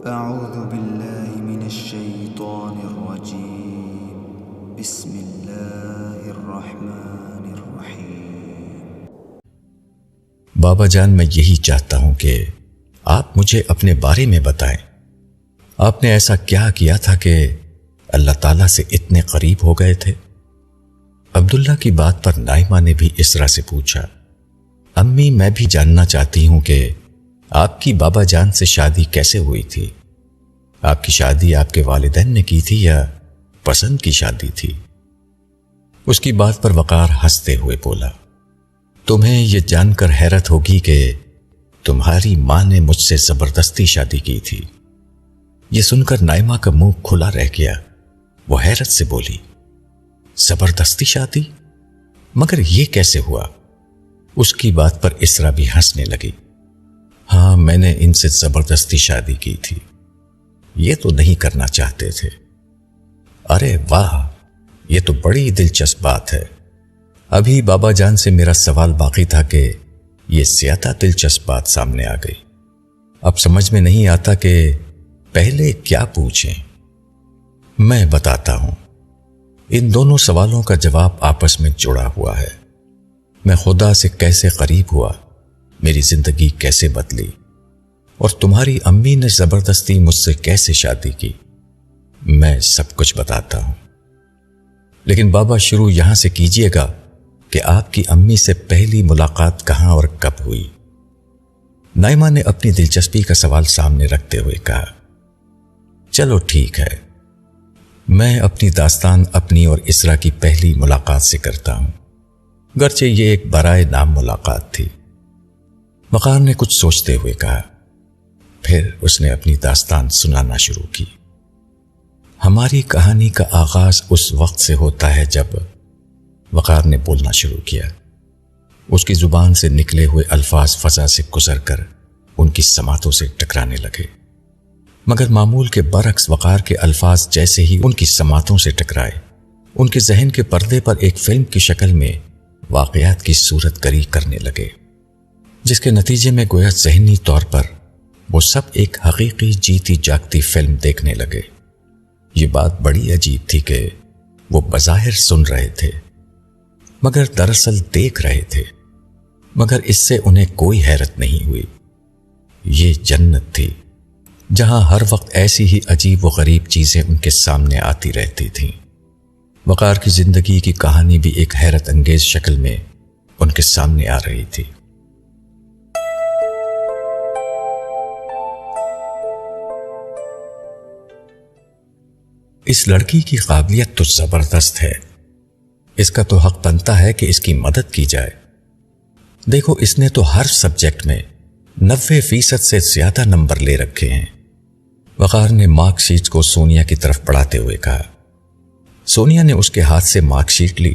اعوذ باللہ من الشیطان الرجیم بسم اللہ الرحمن الرحیم۔ بابا جان، میں یہی چاہتا ہوں کہ آپ مجھے اپنے بارے میں بتائیں۔ آپ نے ایسا کیا کیا تھا کہ اللہ تعالیٰ سے اتنے قریب ہو گئے تھے؟ عبداللہ کی بات پر نائمہ نے بھی اسرا سے پوچھا، امی میں بھی جاننا چاہتی ہوں کہ آپ کی بابا جان سے شادی کیسے ہوئی تھی؟ آپ کی شادی آپ کے والدین نے کی تھی یا پسند کی شادی تھی؟ اس کی بات پر وقار ہنستے ہوئے بولا، تمہیں یہ جان کر حیرت ہوگی کہ تمہاری ماں نے مجھ سے زبردستی شادی کی تھی۔ یہ سن کر نائمہ کا منہ کھلا رہ گیا۔ وہ حیرت سے بولی، زبردستی شادی؟ مگر یہ کیسے ہوا؟ اس کی بات پر اسرا بھی ہنسنے لگی۔ ہاں، میں نے ان سے زبردستی شادی کی تھی، یہ تو نہیں کرنا چاہتے تھے۔ ارے واہ، یہ تو بڑی دلچسپ بات ہے۔ ابھی بابا جان سے میرا سوال باقی تھا کہ یہ زیادہ دلچسپ بات سامنے آ گئی۔ اب سمجھ میں نہیں آتا کہ پہلے کیا پوچھیں۔ میں بتاتا ہوں۔ ان دونوں سوالوں کا جواب آپس میں جڑا ہوا ہے۔ میں خدا سے کیسے قریب ہوا، میری زندگی کیسے بدلی، اور تمہاری امی نے زبردستی مجھ سے کیسے شادی کی، میں سب کچھ بتاتا ہوں۔ لیکن بابا شروع یہاں سے کیجئے گا کہ آپ کی امی سے پہلی ملاقات کہاں اور کب ہوئی۔ نائمہ نے اپنی دلچسپی کا سوال سامنے رکھتے ہوئے کہا، چلو ٹھیک ہے، میں اپنی داستان اپنی اور اسرا کی پہلی ملاقات سے کرتا ہوں، گرچہ یہ ایک برائے نام ملاقات تھی۔ وقار نے کچھ سوچتے ہوئے کہا، پھر اس نے اپنی داستان سنانا شروع کی۔ ہماری کہانی کا آغاز اس وقت سے ہوتا ہے جب وقار نے بولنا شروع کیا۔ اس کی زبان سے نکلے ہوئے الفاظ فضا سے گزر کر ان کی سماعتوں سے ٹکرانے لگے، مگر معمول کے برعکس وقار کے الفاظ جیسے ہی ان کی سماعتوں سے ٹکرائے، ان کے ذہن کے پردے پر ایک فلم کی شکل میں واقعات کی صورت گری کرنے لگے، جس کے نتیجے میں گویا ذہنی طور پر وہ سب ایک حقیقی جیتی جاگتی فلم دیکھنے لگے۔ یہ بات بڑی عجیب تھی کہ وہ بظاہر سن رہے تھے مگر دراصل دیکھ رہے تھے، مگر اس سے انہیں کوئی حیرت نہیں ہوئی۔ یہ جنت تھی جہاں ہر وقت ایسی ہی عجیب و غریب چیزیں ان کے سامنے آتی رہتی تھیں۔ وقار کی زندگی کی کہانی بھی ایک حیرت انگیز شکل میں ان کے سامنے آ رہی تھی۔ اس لڑکی کی قابلیت تو زبردست ہے، اس کا تو حق بنتا ہے کہ اس کی مدد کی جائے۔ دیکھو، اس نے تو ہر سبجیکٹ میں 90% سے زیادہ نمبر لے رکھے ہیں۔ وقار نے مارک شیٹ کو سونیا کی طرف بڑھاتے ہوئے کہا۔ سونیا نے اس کے ہاتھ سے مارک شیٹ لی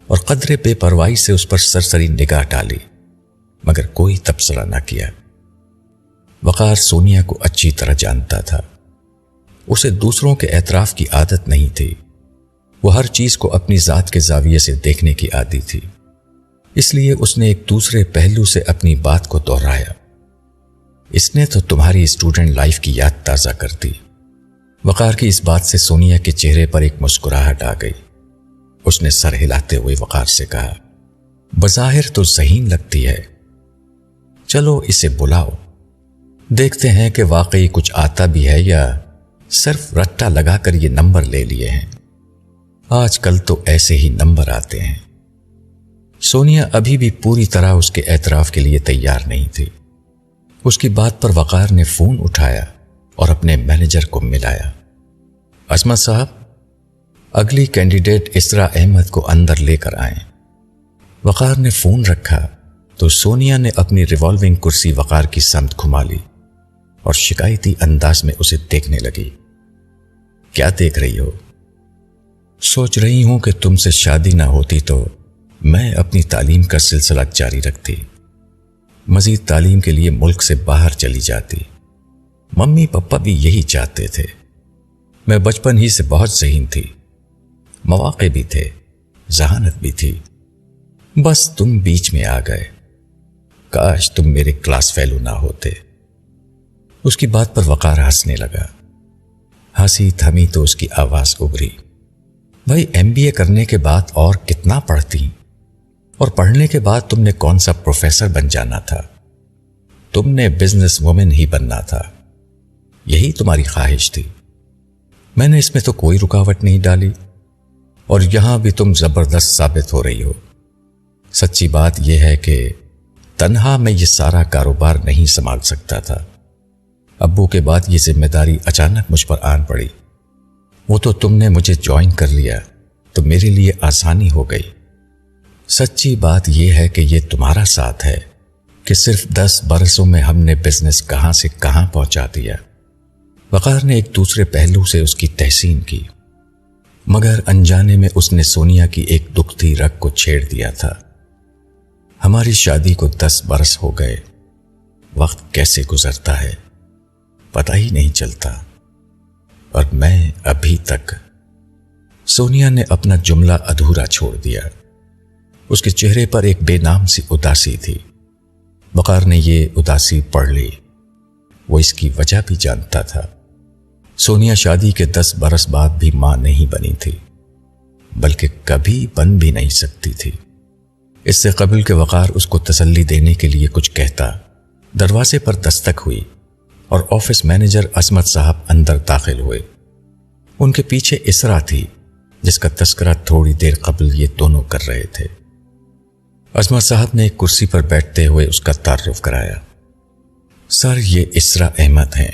اور قدرے بے پرواہی سے اس پر سرسری نگاہ ڈالی، مگر کوئی تبصرہ نہ کیا۔ وقار سونیا کو اچھی طرح جانتا تھا، اسے دوسروں کے اعتراف کی عادت نہیں تھی، وہ ہر چیز کو اپنی ذات کے زاویے سے دیکھنے کی عادی تھی، اس لیے اس نے ایک دوسرے پہلو سے اپنی بات کو دہرایا۔ اس نے تو تمہاری اسٹوڈنٹ لائف کی یاد تازہ کر دی۔ وقار کی اس بات سے سونیا کے چہرے پر ایک مسکراہٹ آ گئی۔ اس نے سر ہلاتے ہوئے وقار سے کہا، بظاہر تو ذہین لگتی ہے، چلو اسے بلاؤ، دیکھتے ہیں کہ واقعی کچھ آتا بھی ہے یا صرف رٹا لگا کر یہ نمبر لے لیے ہیں۔ آج کل تو ایسے ہی نمبر آتے ہیں۔ سونیا ابھی بھی پوری طرح اس کے اعتراف کے لیے تیار نہیں تھی۔ اس کی بات پر وقار نے فون اٹھایا اور اپنے مینیجر کو ملایا۔ عصمت صاحب، اگلی کینڈیڈیٹ اسرا احمد کو اندر لے کر آئیں۔ وقار نے فون رکھا تو سونیا نے اپنی ریوالونگ کرسی وقار کی سمت گھما لی اور شکایتی انداز میں اسے دیکھنے لگی۔ کیا دیکھ رہی ہو؟ سوچ رہی ہوں کہ تم سے شادی نہ ہوتی تو میں اپنی تعلیم کا سلسلہ جاری رکھتی، مزید تعلیم کے لیے ملک سے باہر چلی جاتی۔ ممی پپا بھی یہی چاہتے تھے۔ میں بچپن ہی سے بہت ذہین تھی، مواقع بھی تھے، ذہانت بھی تھی، بس تم بیچ میں آ گئے۔ کاش تم میرے کلاس فیلو نہ ہوتے۔ اس کی بات پر وقار ہنسنے لگا۔ ہنسی تھمی تو اس کی آواز ابھری، بھائی MBA کرنے کے بعد اور کتنا پڑھتی، اور پڑھنے کے بعد تم نے کون سا پروفیسر بن جانا تھا؟ تم نے بزنس وومن ہی بننا تھا، یہی تمہاری خواہش تھی۔ میں نے اس میں تو کوئی رکاوٹ نہیں ڈالی، اور یہاں بھی تم زبردست ثابت ہو رہی ہو۔ سچی بات یہ ہے کہ تنہا میں یہ سارا کاروبار نہیں سنبھال سکتا تھا۔ ابو کے بعد یہ ذمہ داری اچانک مجھ پر آن پڑی۔ وہ تو تم نے مجھے جوائن کر لیا تو میرے لیے آسانی ہو گئی۔ سچی بات یہ ہے کہ یہ تمہارا ساتھ ہے کہ صرف 10 برسوں میں ہم نے بزنس کہاں سے کہاں پہنچا دیا۔ وقار نے ایک دوسرے پہلو سے اس کی تحسین کی، مگر انجانے میں اس نے سونیا کی ایک دکھتی رگ کو چھیڑ دیا تھا۔ ہماری شادی کو 10 برس ہو گئے، وقت کیسے گزرتا ہے پتہ ہی نہیں چلتا، اور میں ابھی تک۔ سونیا نے اپنا جملہ ادھورا چھوڑ دیا۔ اس کے چہرے پر ایک بے نام سی اداسی تھی۔ وقار نے یہ اداسی پڑھ لی۔ وہ اس کی وجہ بھی جانتا تھا۔ سونیا شادی کے 10 برس بعد بھی ماں نہیں بنی تھی، بلکہ کبھی بن بھی نہیں سکتی تھی۔ اس سے قبل کہ وقار اس کو تسلی دینے کے لیے کچھ کہتا، دروازے پر دستک ہوئی اور آفس مینیجر عصمت صاحب اندر داخل ہوئے۔ ان کے پیچھے اسرا تھی، جس کا تذکرہ تھوڑی دیر قبل یہ دونوں کر رہے تھے۔ عصمت صاحب نے ایک کرسی پر بیٹھتے ہوئے اس کا تعارف کرایا۔ سر، یہ اسرا احمد ہیں۔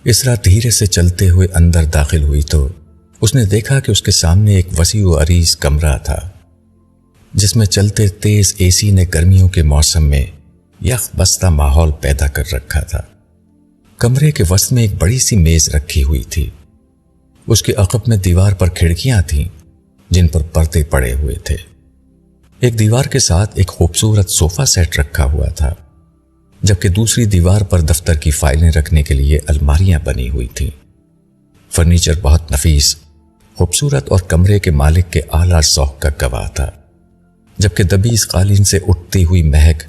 اسرا دھیرے سے چلتے ہوئے اندر داخل ہوئی تو اس نے دیکھا کہ اس کے سامنے ایک وسیع و عریض کمرہ تھا، جس میں چلتے تیز AC نے گرمیوں کے موسم میں یخ بستہ ماحول پیدا کر رکھا تھا۔ کمرے کے وسط میں ایک بڑی سی میز رکھی ہوئی تھی۔ اس کے عقب میں دیوار پر کھڑکیاں تھیں جن پر پردے پڑے ہوئے تھے۔ ایک دیوار کے ساتھ ایک خوبصورت صوفہ سیٹ رکھا ہوا تھا، جبکہ دوسری دیوار پر دفتر کی فائلیں رکھنے کے لیے الماریاں بنی ہوئی تھیں۔ فرنیچر بہت نفیس، خوبصورت اور کمرے کے مالک کے اعلیٰ ذوق کا گواہ تھا، جبکہ دبیز قالین سے اٹھتی ہوئی مہک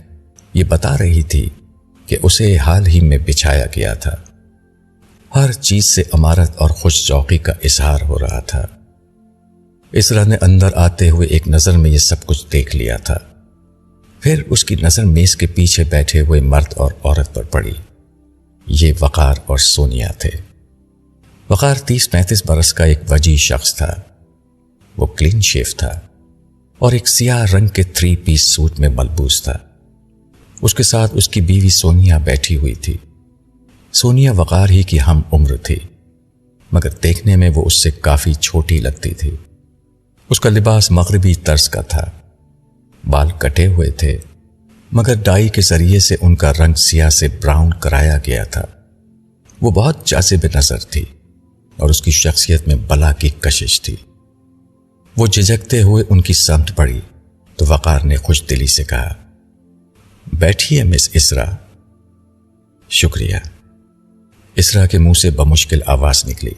یہ بتا رہی تھی کہ اسے حال ہی میں بچھایا گیا تھا۔ ہر چیز سے عمارت اور خوش ذوقی کا اظہار ہو رہا تھا۔ اسرا نے اندر آتے ہوئے ایک نظر میں یہ سب کچھ دیکھ لیا تھا۔ پھر اس کی نظر میز کے پیچھے بیٹھے ہوئے مرد اور عورت پر پڑی۔ یہ وقار اور سونیا تھے۔ وقار 30-35 برس کا ایک وجیح شخص تھا۔ وہ کلین شیف تھا اور ایک سیاہ رنگ کے 3 پیس سوٹ میں ملبوس تھا۔ اس کے ساتھ اس کی بیوی سونیا بیٹھی ہوئی تھی۔ سونیا وقار ہی کی ہم عمر تھی، مگر دیکھنے میں وہ اس سے کافی چھوٹی لگتی تھی۔ اس کا لباس مغربی طرز کا تھا، بال کٹے ہوئے تھے، مگر ڈائی کے ذریعے سے ان کا رنگ سیاہ سے براؤن کرایا گیا تھا۔ وہ بہت جاذب نظر تھی اور اس کی شخصیت میں بلا کی کشش تھی۔ وہ جھجکتے ہوئے ان کی سمت بڑھی تو وقار نے خوش دلی سے کہا، بیٹھیے مس اسرا۔ شکریہ۔ اسرا کے منہ سے بمشکل آواز نکلی۔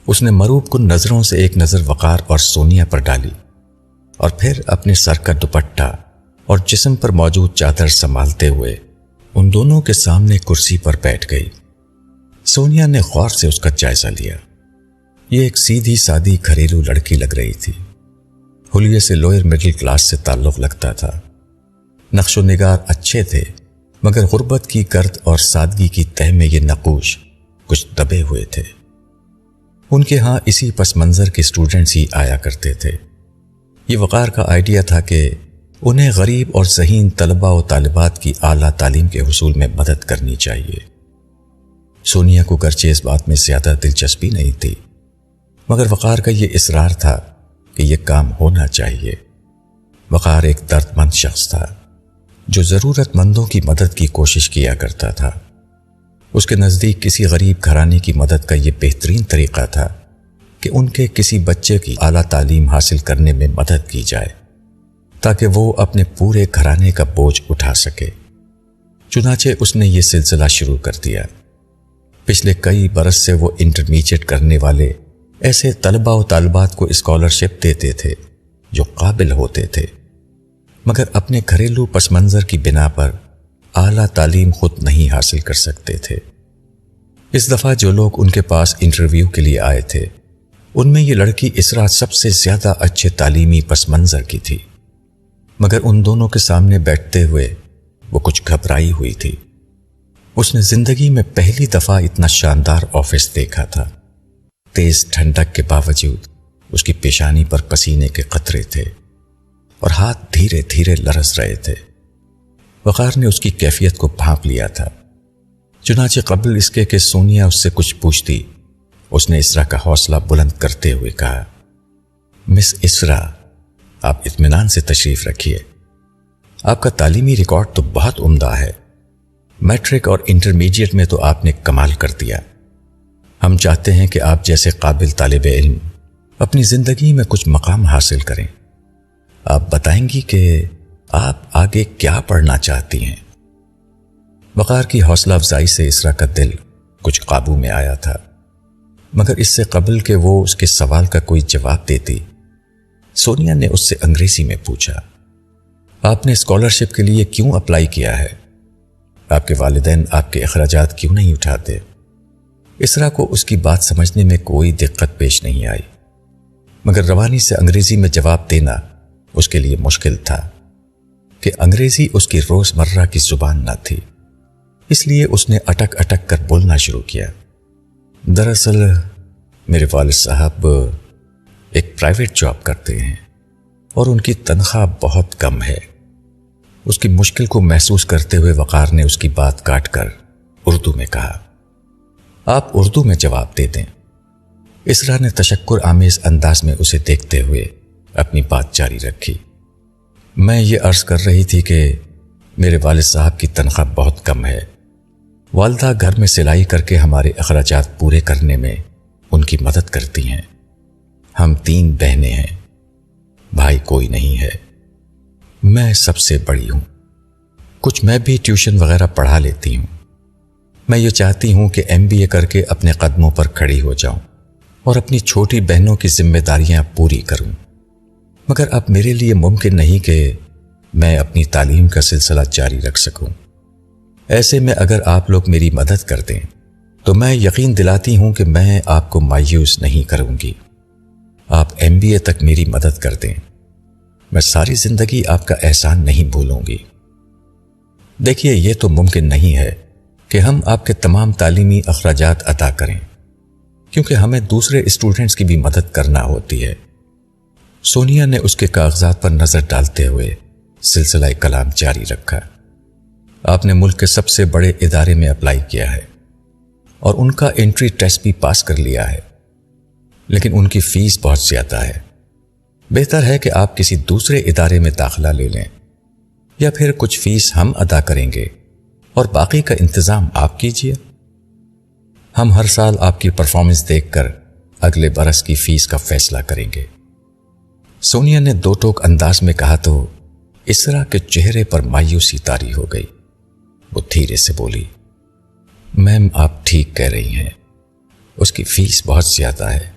اس نے مروب کن نظروں سے ایک نظر وقار اور سونیا پر ڈالی اور پھر اپنے سر کا دوپٹہ اور جسم پر موجود چادر سنبھالتے ہوئے ان دونوں کے سامنے کرسی پر بیٹھ گئی۔ سونیا نے غور سے اس کا جائزہ لیا۔ یہ ایک سیدھی سادی گھریلو لڑکی لگ رہی تھی۔ حلیے سے لوئر مڈل کلاس سے تعلق لگتا تھا۔ نقش و نگار اچھے تھے، مگر غربت کی گرد اور سادگی کی تہ میں یہ نقوش کچھ دبے ہوئے تھے۔ ان کے ہاں اسی پس منظر کے اسٹوڈنٹس ہی آیا کرتے تھے۔ یہ وقار کا آئیڈیا تھا کہ انہیں غریب اور ذہین طلباء و طالبات کی اعلیٰ تعلیم کے حصول میں مدد کرنی چاہیے۔ سونیا کو گرچہ اس بات میں زیادہ دلچسپی نہیں تھی، مگر وقار کا یہ اصرار تھا کہ یہ کام ہونا چاہیے۔ وقار ایک درد مند شخص تھا جو ضرورت مندوں کی مدد کی کوشش کیا کرتا تھا۔ اس کے نزدیک کسی غریب گھرانے کی مدد کا یہ بہترین طریقہ تھا کہ ان کے کسی بچے کی اعلیٰ تعلیم حاصل کرنے میں مدد کی جائے تاکہ وہ اپنے پورے گھرانے کا بوجھ اٹھا سکے۔ چنانچہ اس نے یہ سلسلہ شروع کر دیا۔ پچھلے کئی برس سے وہ انٹرمیڈیٹ کرنے والے ایسے طلباء و طالبات کو اسکالرشپ دیتے تھے جو قابل ہوتے تھے، مگر اپنے گھریلو پس منظر کی بنا پر اعلیٰ تعلیم خود نہیں حاصل کر سکتے تھے۔ اس دفعہ جو لوگ ان کے پاس انٹرویو کے لیے آئے تھے، ان میں یہ لڑکی اسرا سب سے زیادہ اچھے تعلیمی پس منظر کی تھی، مگر ان دونوں کے سامنے بیٹھتے ہوئے وہ کچھ گھبرائی ہوئی تھی۔ اس نے زندگی میں پہلی دفعہ اتنا شاندار آفس دیکھا تھا۔ تیز ٹھنڈک کے باوجود اس کی پیشانی پر پسینے کے قطرے تھے اور ہاتھ دھیرے دھیرے لرز رہے تھے۔ وقار نے اس کی کیفیت کو بھانپ لیا تھا، چنانچہ قبل اس کے کہ سونیا اس سے کچھ پوچھتی، اس نے اسرا کا حوصلہ بلند کرتے ہوئے کہا، مس اسرا، آپ اطمینان سے تشریف رکھیے۔ آپ کا تعلیمی ریکارڈ تو بہت عمدہ ہے۔ میٹرک اور انٹرمیڈیٹ میں تو آپ نے کمال کر دیا۔ ہم چاہتے ہیں کہ آپ جیسے قابل طالب علم اپنی زندگی میں کچھ مقام حاصل کریں۔ آپ بتائیں گی کہ آپ آگے کیا پڑھنا چاہتی ہیں؟ وقار کی حوصلہ افزائی سے اسرا کا دل کچھ قابو میں آیا تھا، مگر اس سے قبل کہ وہ اس کے سوال کا کوئی جواب دیتی، سونیا نے اس سے انگریزی میں پوچھا، آپ نے اسکالرشپ کے لیے کیوں اپلائی کیا ہے؟ آپ کے والدین آپ کے اخراجات کیوں نہیں اٹھاتے؟ اسرا کو اس کی بات سمجھنے میں کوئی دقت پیش نہیں آئی، مگر روانی سے انگریزی میں جواب دینا اس کے لیے مشکل تھا کہ انگریزی اس کی روزمرہ کی زبان نہ تھی۔ اس لیے اس نے اٹک اٹک کر بولنا شروع کیا، دراصل میرے والد صاحب ایک پرائیویٹ جاب کرتے ہیں اور ان کی تنخواہ بہت کم ہے۔ اس کی مشکل کو محسوس کرتے ہوئے وقار نے اس کی بات کاٹ کر اردو میں کہا، آپ اردو میں جواب دے دیں۔ اسرا نے تشکر آمیز انداز میں اسے دیکھتے ہوئے اپنی بات جاری رکھی، میں یہ عرض کر رہی تھی کہ میرے والد صاحب کی تنخواہ بہت کم ہے۔ والدہ گھر میں سلائی کر کے ہمارے اخراجات پورے کرنے میں ان کی مدد کرتی ہیں۔ ہم 3 بہنیں ہیں، بھائی کوئی نہیں ہے، میں سب سے بڑی ہوں۔ کچھ میں بھی ٹیوشن وغیرہ پڑھا لیتی ہوں۔ میں یہ چاہتی ہوں کہ MBA کر کے اپنے قدموں پر کھڑی ہو جاؤں اور اپنی چھوٹی بہنوں کی ذمہ داریاں پوری کروں، مگر اب میرے لیے ممکن نہیں کہ میں اپنی تعلیم کا سلسلہ جاری رکھ سکوں۔ ایسے میں اگر آپ لوگ میری مدد کر دیں تو میں یقین دلاتی ہوں کہ میں آپ کو مایوس نہیں کروں گی۔ آپ MBA تک میری مدد کر دیں، میں ساری زندگی آپ کا احسان نہیں بھولوں گی۔ دیکھیے، یہ تو ممکن نہیں ہے کہ ہم آپ کے تمام تعلیمی اخراجات ادا کریں، کیونکہ ہمیں دوسرے اسٹوڈنٹس کی بھی مدد کرنا ہوتی ہے۔ سونیا نے اس کے کاغذات پر نظر ڈالتے ہوئے سلسلہ کلام جاری رکھا، آپ نے ملک کے سب سے بڑے ادارے میں اپلائی کیا ہے اور ان کا انٹری ٹیسٹ بھی پاس کر لیا ہے، لیکن ان کی فیس بہت زیادہ ہے۔ بہتر ہے کہ آپ کسی دوسرے ادارے میں داخلہ لے لیں، یا پھر کچھ فیس ہم ادا کریں گے اور باقی کا انتظام آپ کیجیے۔ ہم ہر سال آپ کی پرفارمنس دیکھ کر اگلے برس کی فیس کا فیصلہ کریں گے۔ سونیا نے 2 ٹوک انداز میں کہا تو اسرا کے چہرے پر مایوسی طاری ہو گئی۔ وہ دھیرے سے بولی، میم آپ ٹھیک کہہ رہی ہیں، اس کی فیس بہت زیادہ ہے،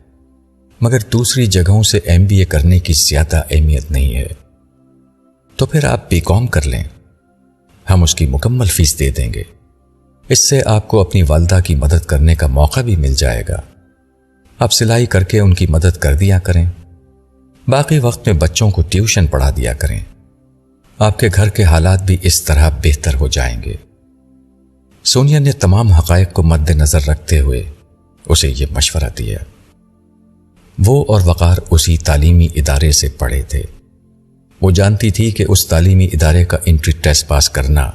مگر دوسری جگہوں سے MBA کرنے کی زیادہ اہمیت نہیں ہے۔ تو پھر آپ BCom کر لیں، ہم اس کی مکمل فیس دے دیں گے۔ اس سے آپ کو اپنی والدہ کی مدد کرنے کا موقع بھی مل جائے گا۔ آپ سلائی کر کے ان کی مدد کر دیا کریں، باقی وقت میں بچوں کو ٹیوشن پڑھا دیا کریں۔ آپ کے گھر کے حالات بھی اس طرح بہتر ہو جائیں گے۔ سونیا نے تمام حقائق کو مد نظر رکھتے ہوئے اسے یہ مشورہ دیا۔ وہ اور وقار اسی تعلیمی ادارے سے پڑھے تھے۔ وہ جانتی تھی کہ اس تعلیمی ادارے کا انٹری ٹیسٹ پاس کرنا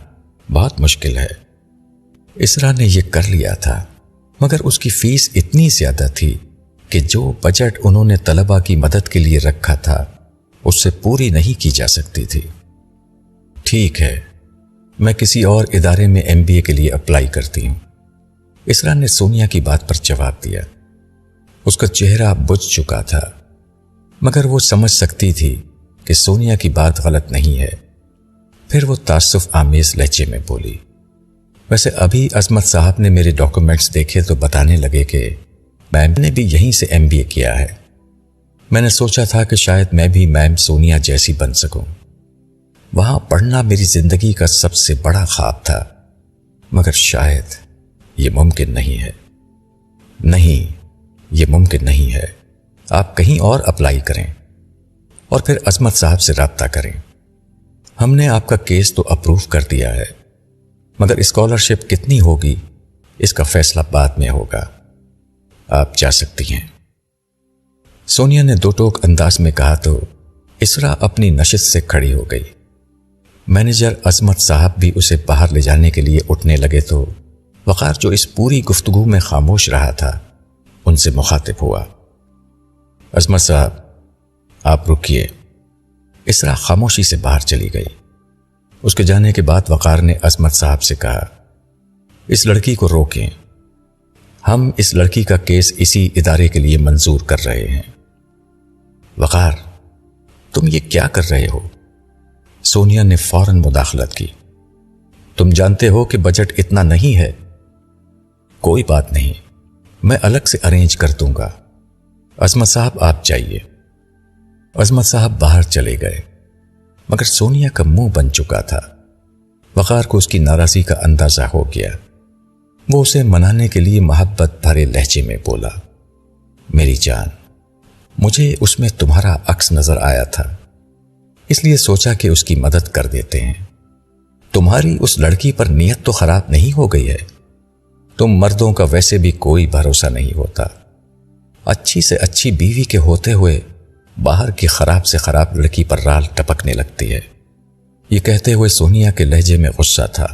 بہت مشکل ہے۔ اسرا نے یہ کر لیا تھا، مگر اس کی فیس اتنی زیادہ تھی کہ جو بجٹ انہوں نے طلبہ کی مدد کے لیے رکھا تھا اس سے پوری نہیں کی جا سکتی تھی۔ ٹھیک ہے، میں کسی اور ادارے میں MBA کے لیے اپلائی کرتی ہوں، اسرا نے سونیا کی بات پر جواب دیا۔ اس کا چہرہ بجھ چکا تھا، مگر وہ سمجھ سکتی تھی کہ سونیا کی بات غلط نہیں ہے۔ پھر وہ تعصب آمیز لہجے میں بولی، ویسے ابھی عظمت صاحب نے میرے ڈاکومنٹس دیکھے تو بتانے لگے کہ میم نے بھی یہیں سے MBA کیا ہے۔ میں نے سوچا تھا کہ شاید میں بھی میم سونیا جیسی بن سکوں۔ وہاں پڑھنا میری زندگی کا سب سے بڑا خواب تھا، مگر شاید یہ ممکن نہیں ہے۔ نہیں، یہ ممکن نہیں ہے۔ آپ کہیں اور اپلائی کریں اور پھر عظمت صاحب سے رابطہ کریں۔ ہم نے آپ کا کیس تو اپروو کر دیا ہے، مگر اسکالرشپ کتنی ہوگی اس کا فیصلہ بعد میں ہوگا۔ آپ جا سکتی ہیں۔ سونیا نے دو ٹوک انداز میں کہا تو اسرا اپنی نشست سے کھڑی ہو گئی۔ مینیجر عظمت صاحب بھی اسے باہر لے جانے کے لیے اٹھنے لگے تو وقار، جو اس پوری گفتگو میں خاموش رہا تھا، ان سے مخاطب ہوا۔ عظمت صاحب، آپ رکیے۔ اسرا خاموشی سے باہر چلی گئی۔ اس کے جانے کے بعد وقار نے عظمت صاحب سے کہا، اس لڑکی کو روکیں، ہم اس لڑکی کا کیس اسی ادارے کے لیے منظور کر رہے ہیں۔ وقار، تم یہ کیا کر رہے ہو؟ سونیا نے فوراً مداخلت کی۔ تم جانتے ہو کہ بجٹ اتنا نہیں ہے۔ کوئی بات نہیں، میں الگ سے ارینج کر دوں گا۔ عظمت صاحب، آپ جائیے۔ عظمت صاحب باہر چلے گئے، مگر سونیا کا منہ بن چکا تھا۔ وقار کو اس کی ناراضی کا اندازہ ہو گیا۔ وہ اسے منانے کے لیے محبت بھرے لہجے میں بولا، میری جان، مجھے اس میں تمہارا عکس نظر آیا تھا، اس لیے سوچا کہ اس کی مدد کر دیتے ہیں۔ تمہاری اس لڑکی پر نیت تو خراب نہیں ہو گئی ہے؟ تم مردوں کا ویسے بھی کوئی بھروسہ نہیں ہوتا۔ اچھی سے اچھی بیوی کے ہوتے ہوئے باہر کی خراب سے خراب لڑکی پر رال ٹپکنے لگتی ہے۔ یہ کہتے ہوئے سونیا کے لہجے میں غصہ تھا۔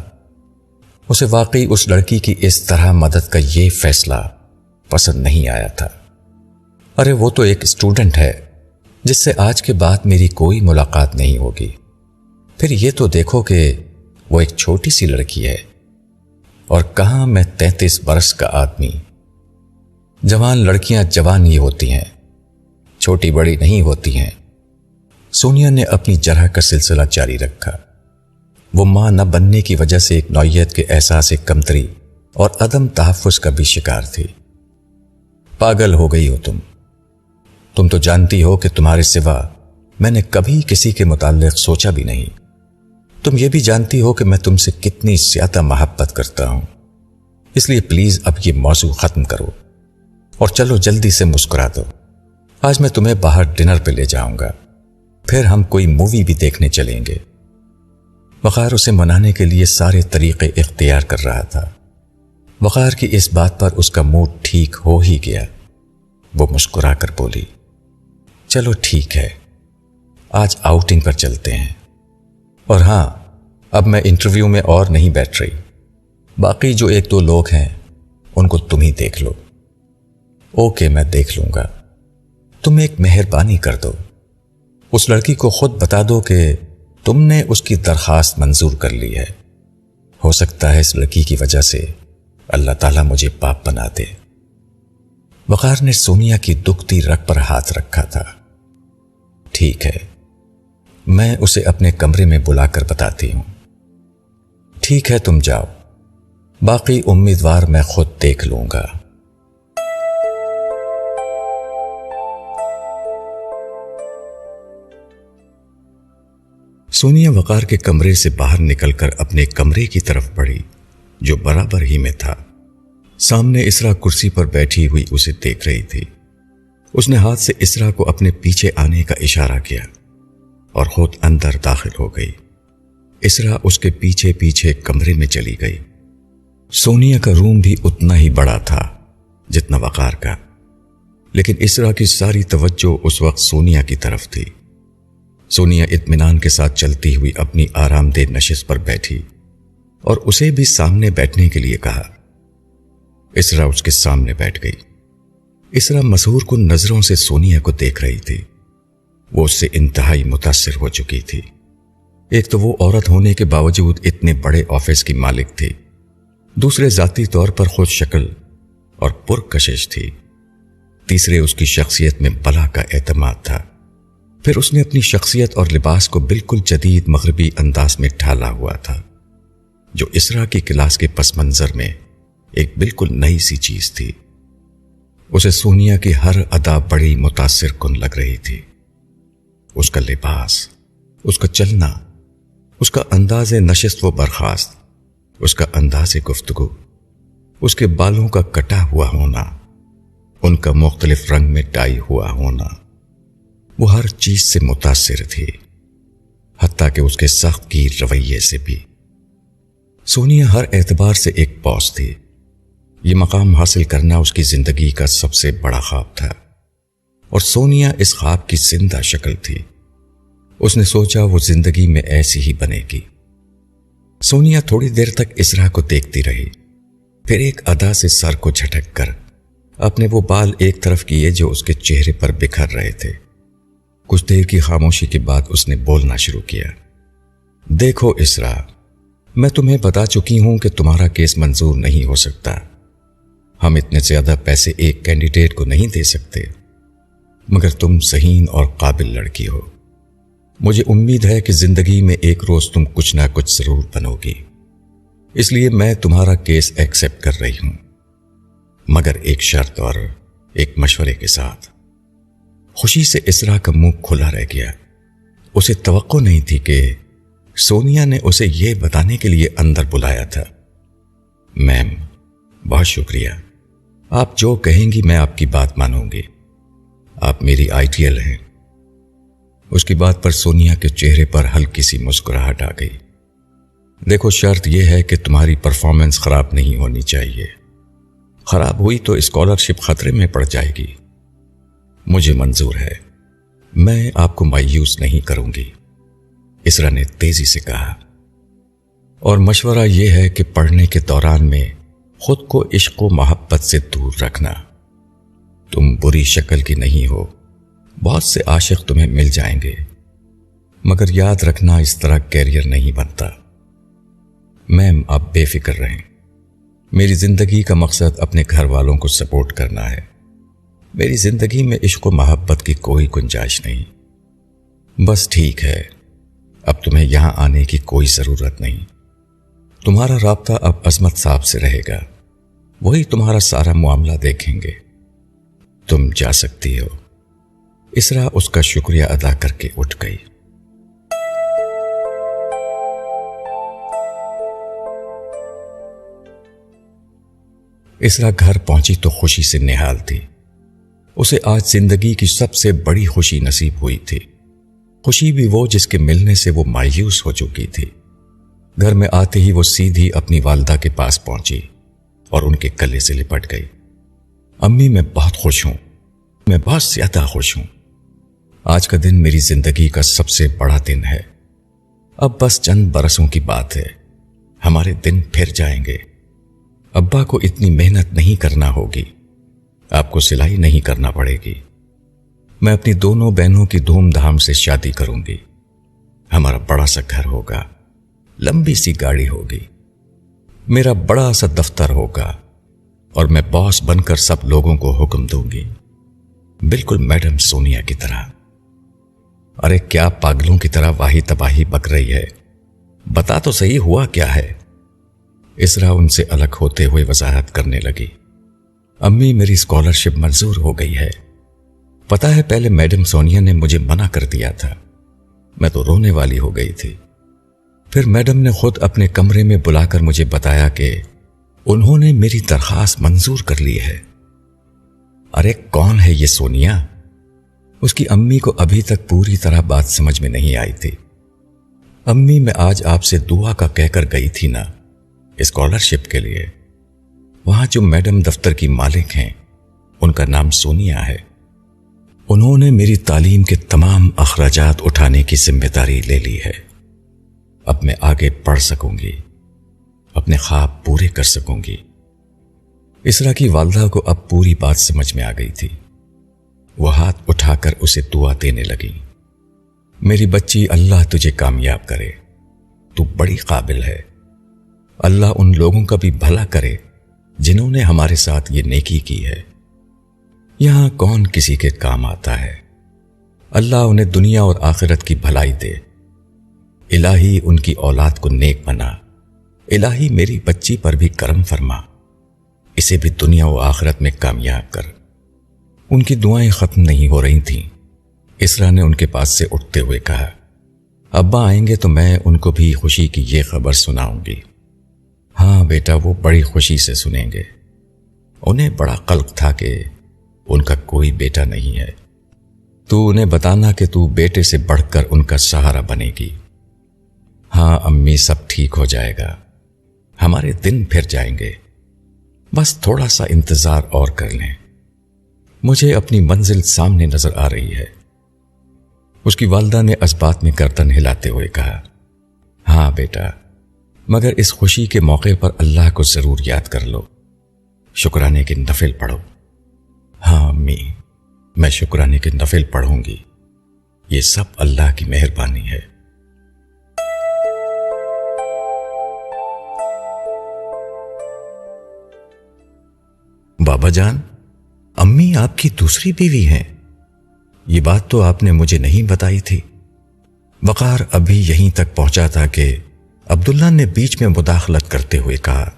اسے واقعی اس لڑکی کی اس طرح مدد کا یہ فیصلہ پسند نہیں آیا تھا۔ ارے وہ تو ایک اسٹوڈنٹ ہے جس سے آج کے بعد میری کوئی ملاقات نہیں ہوگی۔ پھر یہ تو دیکھو کہ وہ ایک چھوٹی سی لڑکی ہے، اور کہاں میں 33 برس کا آدمی۔ جوان لڑکیاں جوان ہی ہوتی ہیں، چھوٹی بڑی نہیں ہوتی ہیں۔ سونیا نے اپنی جرح کا سلسلہ جاری رکھا۔ وہ ماں نہ بننے کی وجہ سے ایک نوعیت کے احساس کمتری اور عدم تحفظ کا بھی شکار تھی۔ پاگل ہو گئی ہو تم تو جانتی ہو کہ تمہارے سوا میں نے کبھی کسی کے متعلق سوچا بھی نہیں۔ تم یہ بھی جانتی ہو کہ میں تم سے کتنی زیادہ محبت کرتا ہوں۔ اس لیے پلیز اب یہ موضوع ختم کرو اور چلو جلدی سے مسکرا دو۔ آج میں تمہیں باہر ڈنر پہ لے جاؤں گا، پھر ہم کوئی مووی بھی دیکھنے چلیں گے۔ وقار اسے منانے کے لیے سارے طریقے اختیار کر رہا تھا۔ وقار کی اس بات پر اس کا موڈ ٹھیک ہو ہی گیا۔ وہ مسکرا کر بولی، چلو ٹھیک ہے، آج آؤٹنگ پر چلتے ہیں۔ اور ہاں، اب میں انٹرویو میں اور نہیں بیٹھ رہی، باقی جو 1-2 لوگ ہیں ان کو تم ہی دیکھ لو۔ اوکے، میں دیکھ لوں گا۔ تم ایک مہربانی کر دو، اس لڑکی کو خود بتا دو کہ تم نے اس کی درخواست منظور کر لی ہے۔ ہو سکتا ہے اس لڑکی کی وجہ سے اللہ تعالیٰ مجھے پاپ بنا دے۔ وقار نے سونیا کی دکھتی رگ پر ہاتھ رکھا تھا۔ ٹھیک ہے، میں اسے اپنے کمرے میں بلا کر بتاتی ہوں۔ ٹھیک ہے، تم جاؤ، باقی امیدوار میں خود دیکھ لوں گا۔ سونیا وقار کے کمرے سے باہر نکل کر اپنے کمرے کی طرف بڑھی جو برابر ہی میں تھا۔ سامنے اسرا کرسی پر بیٹھی ہوئی اسے دیکھ رہی تھی۔ اس نے ہاتھ سے اسرا کو اپنے پیچھے آنے کا اشارہ کیا اور خود اندر داخل ہو گئی۔ اسرا اس کے پیچھے پیچھے کمرے میں چلی گئی۔ سونیا کا روم بھی اتنا ہی بڑا تھا جتنا وقار کا، لیکن اسرا کی ساری توجہ اس وقت سونیا کی طرف تھی۔ سونیا اطمینان کے ساتھ چلتی ہوئی اپنی آرام دہ نشست پر بیٹھی اور اسے بھی سامنے بیٹھنے کے لیے کہا۔ اسرا اس کے سامنے بیٹھ گئی۔ اسرا مسحور کن نظروں سے سونیا کو دیکھ رہی تھی۔ وہ اس سے انتہائی متاثر ہو چکی تھی۔ ایک تو وہ عورت ہونے کے باوجود اتنے بڑے آفس کی مالک تھی، دوسرے ذاتی طور پر خود شکل اور پرکشش تھی، تیسرے اس کی شخصیت میں بلا کا اعتماد تھا۔ پھر اس نے اپنی شخصیت اور لباس کو بالکل جدید مغربی انداز میں ڈھالا ہوا تھا، جو اسرا کی کلاس کے پس منظر میں ایک بالکل نئی سی چیز تھی۔ اسے سونیا کی ہر ادا بڑی متاثر کن لگ رہی تھی۔ اس کا لباس، اس کا چلنا، اس کا انداز نشست و برخاست، اس کا انداز گفتگو، اس کے بالوں کا کٹا ہوا ہونا، ان کا مختلف رنگ میں ٹائی ہوا ہونا، وہ ہر چیز سے متاثر تھی، حتیٰ کہ اس کے سخت گیر رویے سے بھی۔ سونیا ہر اعتبار سے ایک باس تھی۔ یہ مقام حاصل کرنا اس کی زندگی کا سب سے بڑا خواب تھا، اور سونیا اس خواب کی زندہ شکل تھی۔ اس نے سوچا وہ زندگی میں ایسی ہی بنے گی۔ سونیا تھوڑی دیر تک اسرا کو دیکھتی رہی، پھر ایک ادا سے سر کو جھٹک کر اپنے وہ بال ایک طرف کیے جو اس کے چہرے پر بکھر رہے تھے۔ کچھ دیر کی خاموشی کے بعد اس نے بولنا شروع کیا۔ دیکھو اسرا، میں تمہیں بتا چکی ہوں کہ تمہارا کیس منظور نہیں ہو سکتا۔ ہم اتنے زیادہ پیسے ایک کینڈیڈیٹ کو نہیں دے سکتے، مگر تم ذہین اور قابل لڑکی ہو۔ مجھے امید ہے کہ زندگی میں ایک روز تم کچھ نہ کچھ ضرور بنو گی، اس لیے میں تمہارا کیس ایکسپٹ کر رہی ہوں، مگر ایک شرط اور ایک مشورے کے ساتھ۔ خوشی سے اسرا کا منہ کھلا رہ گیا۔ اسے توقع نہیں تھی کہ سونیا نے اسے یہ بتانے کے لیے اندر بلایا تھا۔ میم، بہت شکریہ، آپ جو کہیں گی میں آپ کی بات مانوں گی، آپ میری آئیڈیل ہیں۔ اس کی بات پر سونیا کے چہرے پر ہلکی سی مسکراہٹ آ گئی۔ دیکھو، شرط یہ ہے کہ تمہاری پرفارمنس خراب نہیں ہونی چاہیے۔ خراب ہوئی تو اسکالرشپ خطرے میں پڑ جائے گی۔ مجھے منظور ہے، میں آپ کو مایوس نہیں کروں گی، اسرا نے تیزی سے کہا۔ اور مشورہ یہ ہے کہ پڑھنے کے دوران میں خود کو عشق و محبت سے دور رکھنا۔ تم بری شکل کی نہیں ہو، بہت سے عاشق تمہیں مل جائیں گے، مگر یاد رکھنا اس طرح کیریئر نہیں بنتا۔ میم، آپ بے فکر رہیں، میری زندگی کا مقصد اپنے گھر والوں کو سپورٹ کرنا ہے۔ میری زندگی میں عشق و محبت کی کوئی گنجائش نہیں۔ بس ٹھیک ہے، اب تمہیں یہاں آنے کی کوئی ضرورت نہیں۔ تمہارا رابطہ اب عظمت صاحب سے رہے گا، وہی تمہارا سارا معاملہ دیکھیں گے۔ تم جا سکتی ہو۔ اسرا اس کا شکریہ ادا کر کے اٹھ گئی۔ اسرا گھر پہنچی تو خوشی سے نہال تھی۔ اسے آج زندگی کی سب سے بڑی خوشی نصیب ہوئی تھی۔ خوشی بھی وہ جس کے ملنے سے وہ مایوس ہو چکی تھی۔ گھر میں آتے ہی وہ سیدھی اپنی والدہ کے پاس پہنچی اور ان کے گلے سے لپٹ گئی۔ امی، میں بہت خوش ہوں، میں بہت زیادہ خوش ہوں۔ آج کا دن میری زندگی کا سب سے بڑا دن ہے۔ اب بس چند برسوں کی بات ہے، ہمارے دن پھر جائیں گے۔ ابا کو اتنی محنت نہیں کرنا ہوگی، آپ کو سلائی نہیں کرنا پڑے گی۔ میں اپنی دونوں بہنوں کی دھوم دھام سے شادی کروں گی۔ ہمارا بڑا سا گھر ہوگا، لمبی سی گاڑی ہوگی، میرا بڑا سا دفتر ہوگا، اور میں باس بن کر سب لوگوں کو حکم دوں گی، بالکل میڈم سونیا کی طرح۔ ارے کیا پاگلوں کی طرح واہی تباہی بک رہی ہے؟ بتا تو صحیح ہوا کیا ہے؟ اسرا ان سے الگ ہوتے ہوئے وضاحت کرنے لگی۔ امی، میری اسکالرشپ منظور ہو گئی ہے۔ پتا ہے، پہلے میڈم سونیا نے مجھے منع کر دیا تھا، میں تو رونے والی ہو گئی تھی۔ پھر میڈم نے خود اپنے کمرے میں بلا کر مجھے بتایا کہ انہوں نے میری درخواست منظور کر لی ہے۔ ارے کون ہے یہ سونیا؟ اس کی امی کو ابھی تک پوری طرح بات سمجھ میں نہیں آئی تھی۔ امی، میں آج آپ سے دعا کا کہہ کر گئی تھی نا، اسکالرشپ کے لیے۔ وہاں جو میڈم دفتر کی مالک ہیں، ان کا نام سونیا ہے۔ انہوں نے میری تعلیم کے تمام اخراجات اٹھانے کی ذمہ داری لے لی ہے۔ اب میں آگے پڑھ سکوں گی، اپنے خواب پورے کر سکوں گی۔ اسرا کی والدہ کو اب پوری بات سمجھ میں آ گئی تھی۔ وہ ہاتھ اٹھا کر اسے دعا دینے لگی۔ میری بچی، اللہ تجھے کامیاب کرے، تو بڑی قابل ہے۔ اللہ ان لوگوں کا بھی بھلا کرے جنہوں نے ہمارے ساتھ یہ نیکی کی ہے۔ یہاں کون کسی کے کام آتا ہے؟ اللہ انہیں دنیا اور آخرت کی بھلائی دے۔ الہی ان کی اولاد کو نیک بنا۔ الہی میری بچی پر بھی کرم فرما، اسے بھی دنیا و آخرت میں کامیاب کر۔ ان کی دعائیں ختم نہیں ہو رہی تھیں۔ اسرا نے ان کے پاس سے اٹھتے ہوئے کہا، ابا آئیں گے تو میں ان کو بھی خوشی کی یہ خبر سناؤں گی۔ ہاں بیٹا، وہ بڑی خوشی سے سنیں گے۔ انہیں بڑا قلق تھا کہ ان کا کوئی بیٹا نہیں ہے۔ تو انہیں بتانا کہ تو بیٹے سے بڑھ کر ان کا سہارا بنے گی۔ ہاں امی، سب ٹھیک ہو جائے گا، ہمارے دن پھر جائیں گے، بس تھوڑا سا انتظار اور کر لیں۔ مجھے اپنی منزل سامنے نظر آ رہی ہے۔ اس کی والدہ نے اس بات میں گردن ہلاتے ہوئے کہا، ہاں بیٹا، مگر اس خوشی کے موقع پر اللہ کو ضرور یاد کر لو، شکرانے کے نفل پڑھو۔ ہاں امی، میں شکرانے کے نفل پڑھوں گی، یہ سب اللہ کی مہربانی ہے۔ بابا جان، امی آپ کی دوسری بیوی ہیں؟ یہ بات تو آپ نے مجھے نہیں بتائی تھی۔ وقار ابھی یہیں تک پہنچا تھا کہ عبداللہ نے بیچ میں مداخلت کرتے ہوئے کہا،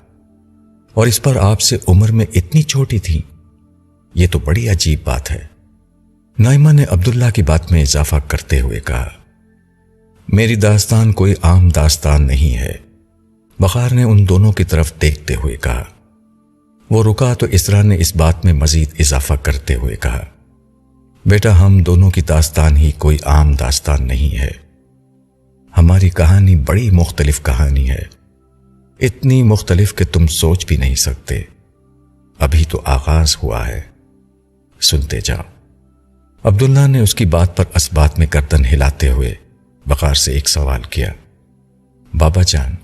اور اس پر آپ سے عمر میں اتنی چھوٹی تھی، یہ تو بڑی عجیب بات ہے۔ نائمہ نے عبداللہ کی بات میں اضافہ کرتے ہوئے کہا، میری داستان کوئی عام داستان نہیں ہے۔ وقار نے ان دونوں کی طرف دیکھتے ہوئے کہا۔ وہ رکا تو اسرا نے اس بات میں مزید اضافہ کرتے ہوئے کہا، بیٹا، ہم دونوں کی داستان ہی کوئی عام داستان نہیں ہے۔ ہماری کہانی بڑی مختلف کہانی ہے، اتنی مختلف کہ تم سوچ بھی نہیں سکتے۔ ابھی تو آغاز ہوا ہے، سنتے جاؤ۔ عبداللہ نے اس کی بات پر اس بات میں گردن ہلاتے ہوئے وقار سے ایک سوال کیا، بابا جان،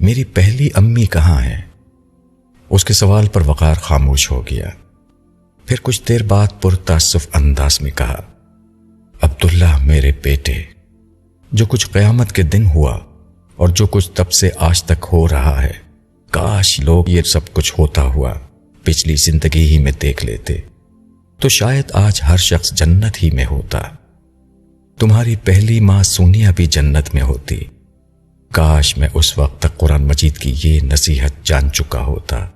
میری پہلی امی کہاں ہیں؟ اس کے سوال پر وقار خاموش ہو گیا، پھر کچھ دیر بعد پرتاسف انداز میں کہا، عبداللہ میرے بیٹے، جو کچھ قیامت کے دن ہوا اور جو کچھ تب سے آج تک ہو رہا ہے، کاش لوگ یہ سب کچھ ہوتا ہوا پچھلی زندگی ہی میں دیکھ لیتے، تو شاید آج ہر شخص جنت ہی میں ہوتا۔ تمہاری پہلی ماں سونیا بھی جنت میں ہوتی۔ کاش میں اس وقت تک قرآن مجید کی یہ نصیحت جان چکا ہوتا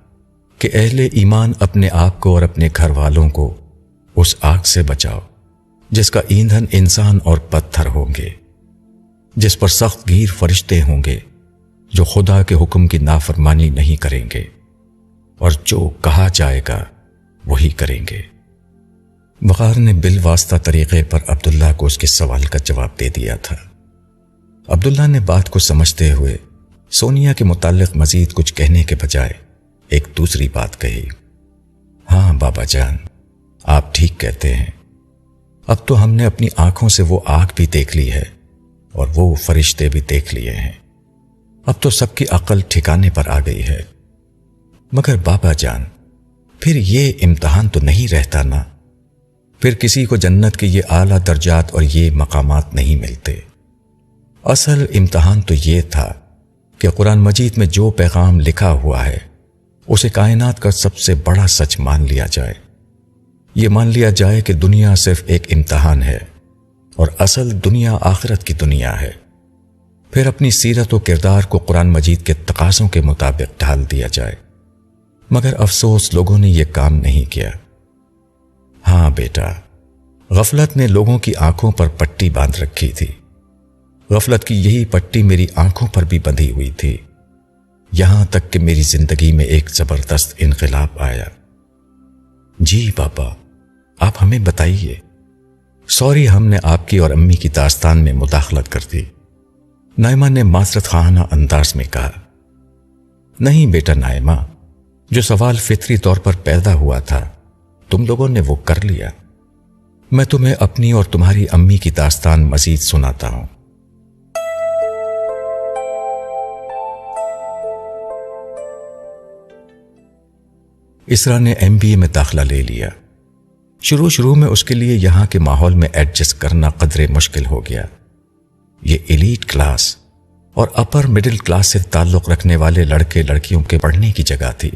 کہ اہل ایمان اپنے آپ کو اور اپنے گھر والوں کو اس آگ سے بچاؤ جس کا ایندھن انسان اور پتھر ہوں گے، جس پر سخت گیر فرشتے ہوں گے جو خدا کے حکم کی نافرمانی نہیں کریں گے، اور جو کہا جائے گا وہی کریں گے۔ وقار نے بالواسطہ طریقے پر عبداللہ کو اس کے سوال کا جواب دے دیا تھا۔ عبداللہ نے بات کو سمجھتے ہوئے سونیا کے متعلق مزید کچھ کہنے کے بجائے ایک دوسری بات کہی، ہاں بابا جان، آپ ٹھیک کہتے ہیں، اب تو ہم نے اپنی آنکھوں سے وہ آگ بھی دیکھ لی ہے اور وہ فرشتے بھی دیکھ لیے ہیں، اب تو سب کی عقل ٹھکانے پر آ گئی ہے۔ مگر بابا جان، پھر یہ امتحان تو نہیں رہتا نا؟ پھر کسی کو جنت کے یہ اعلیٰ درجات اور یہ مقامات نہیں ملتے۔ اصل امتحان تو یہ تھا کہ قرآن مجید میں جو پیغام لکھا ہوا ہے اسے کائنات کا سب سے بڑا سچ مان لیا جائے۔ یہ مان لیا جائے کہ دنیا صرف ایک امتحان ہے اور اصل دنیا آخرت کی دنیا ہے۔ پھر اپنی سیرت و کردار کو قرآن مجید کے تقاضوں کے مطابق ڈھال دیا جائے۔ مگر افسوس لوگوں نے یہ کام نہیں کیا۔ ہاں بیٹا، غفلت نے لوگوں کی آنکھوں پر پٹی باندھ رکھی تھی۔ غفلت کی یہی پٹی میری آنکھوں پر بھی بندھی ہوئی تھی، یہاں تک کہ میری زندگی میں ایک زبردست انقلاب آیا۔ جی بابا، آپ ہمیں بتائیے۔ سوری، ہم نے آپ کی اور امی کی داستان میں مداخلت کر دی، نائمہ نے معذرت خواہانہ انداز میں کہا۔ نہیں بیٹا نائمہ، جو سوال فطری طور پر پیدا ہوا تھا تم لوگوں نے وہ کر لیا۔ میں تمہیں اپنی اور تمہاری امی کی داستان مزید سناتا ہوں۔ اسرا نے MBA میں داخلہ لے لیا۔ شروع میں اس کے لیے یہاں کے ماحول میں ایڈجسٹ کرنا قدرے مشکل ہو گیا۔ یہ ایلیٹ کلاس اور اپر مڈل کلاس سے تعلق رکھنے والے لڑکے لڑکیوں کے پڑھنے کی جگہ تھی،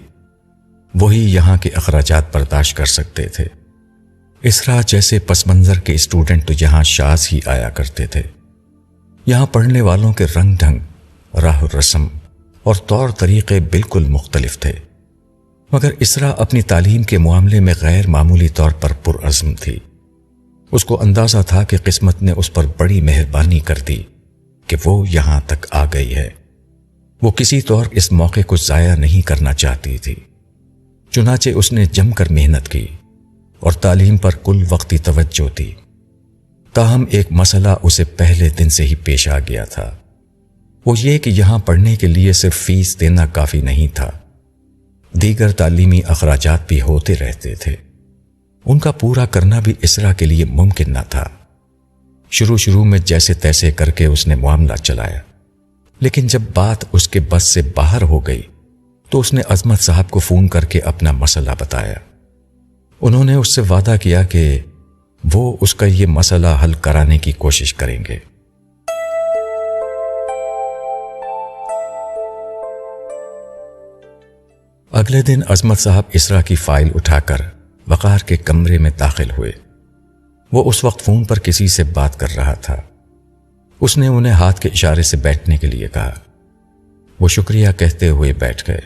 وہی یہاں کے اخراجات برداشت کر سکتے تھے۔ اسرا جیسے پس منظر کے اسٹوڈنٹ تو یہاں شاذ ہی آیا کرتے تھے۔ یہاں پڑھنے والوں کے رنگ ڈھنگ، راہ رسم اور طور طریقے بالکل مختلف تھے، مگر اسرا اپنی تعلیم کے معاملے میں غیر معمولی طور پر پرعزم تھی۔ اس کو اندازہ تھا کہ قسمت نے اس پر بڑی مہربانی کر دی کہ وہ یہاں تک آ گئی ہے۔ وہ کسی طور اس موقع کو ضائع نہیں کرنا چاہتی تھی، چنانچہ اس نے جم کر محنت کی اور تعلیم پر کل وقتی توجہ دی۔ تاہم ایک مسئلہ اسے پہلے دن سے ہی پیش آ گیا تھا، وہ یہ کہ یہاں پڑھنے کے لیے صرف فیس دینا کافی نہیں تھا، دیگر تعلیمی اخراجات بھی ہوتے رہتے تھے۔ ان کا پورا کرنا بھی اسرا کے لیے ممکن نہ تھا۔ شروع میں جیسے تیسے کر کے اس نے معاملہ چلایا، لیکن جب بات اس کے بس سے باہر ہو گئی تو اس نے عظمت صاحب کو فون کر کے اپنا مسئلہ بتایا۔ انہوں نے اس سے وعدہ کیا کہ وہ اس کا یہ مسئلہ حل کرانے کی کوشش کریں گے۔ اگلے دن عظمت صاحب اسرا کی فائل اٹھا کر وقار کے کمرے میں داخل ہوئے۔ وہ اس وقت فون پر کسی سے بات کر رہا تھا۔ اس نے انہیں ہاتھ کے اشارے سے بیٹھنے کے لیے کہا۔ وہ شکریہ کہتے ہوئے بیٹھ گئے۔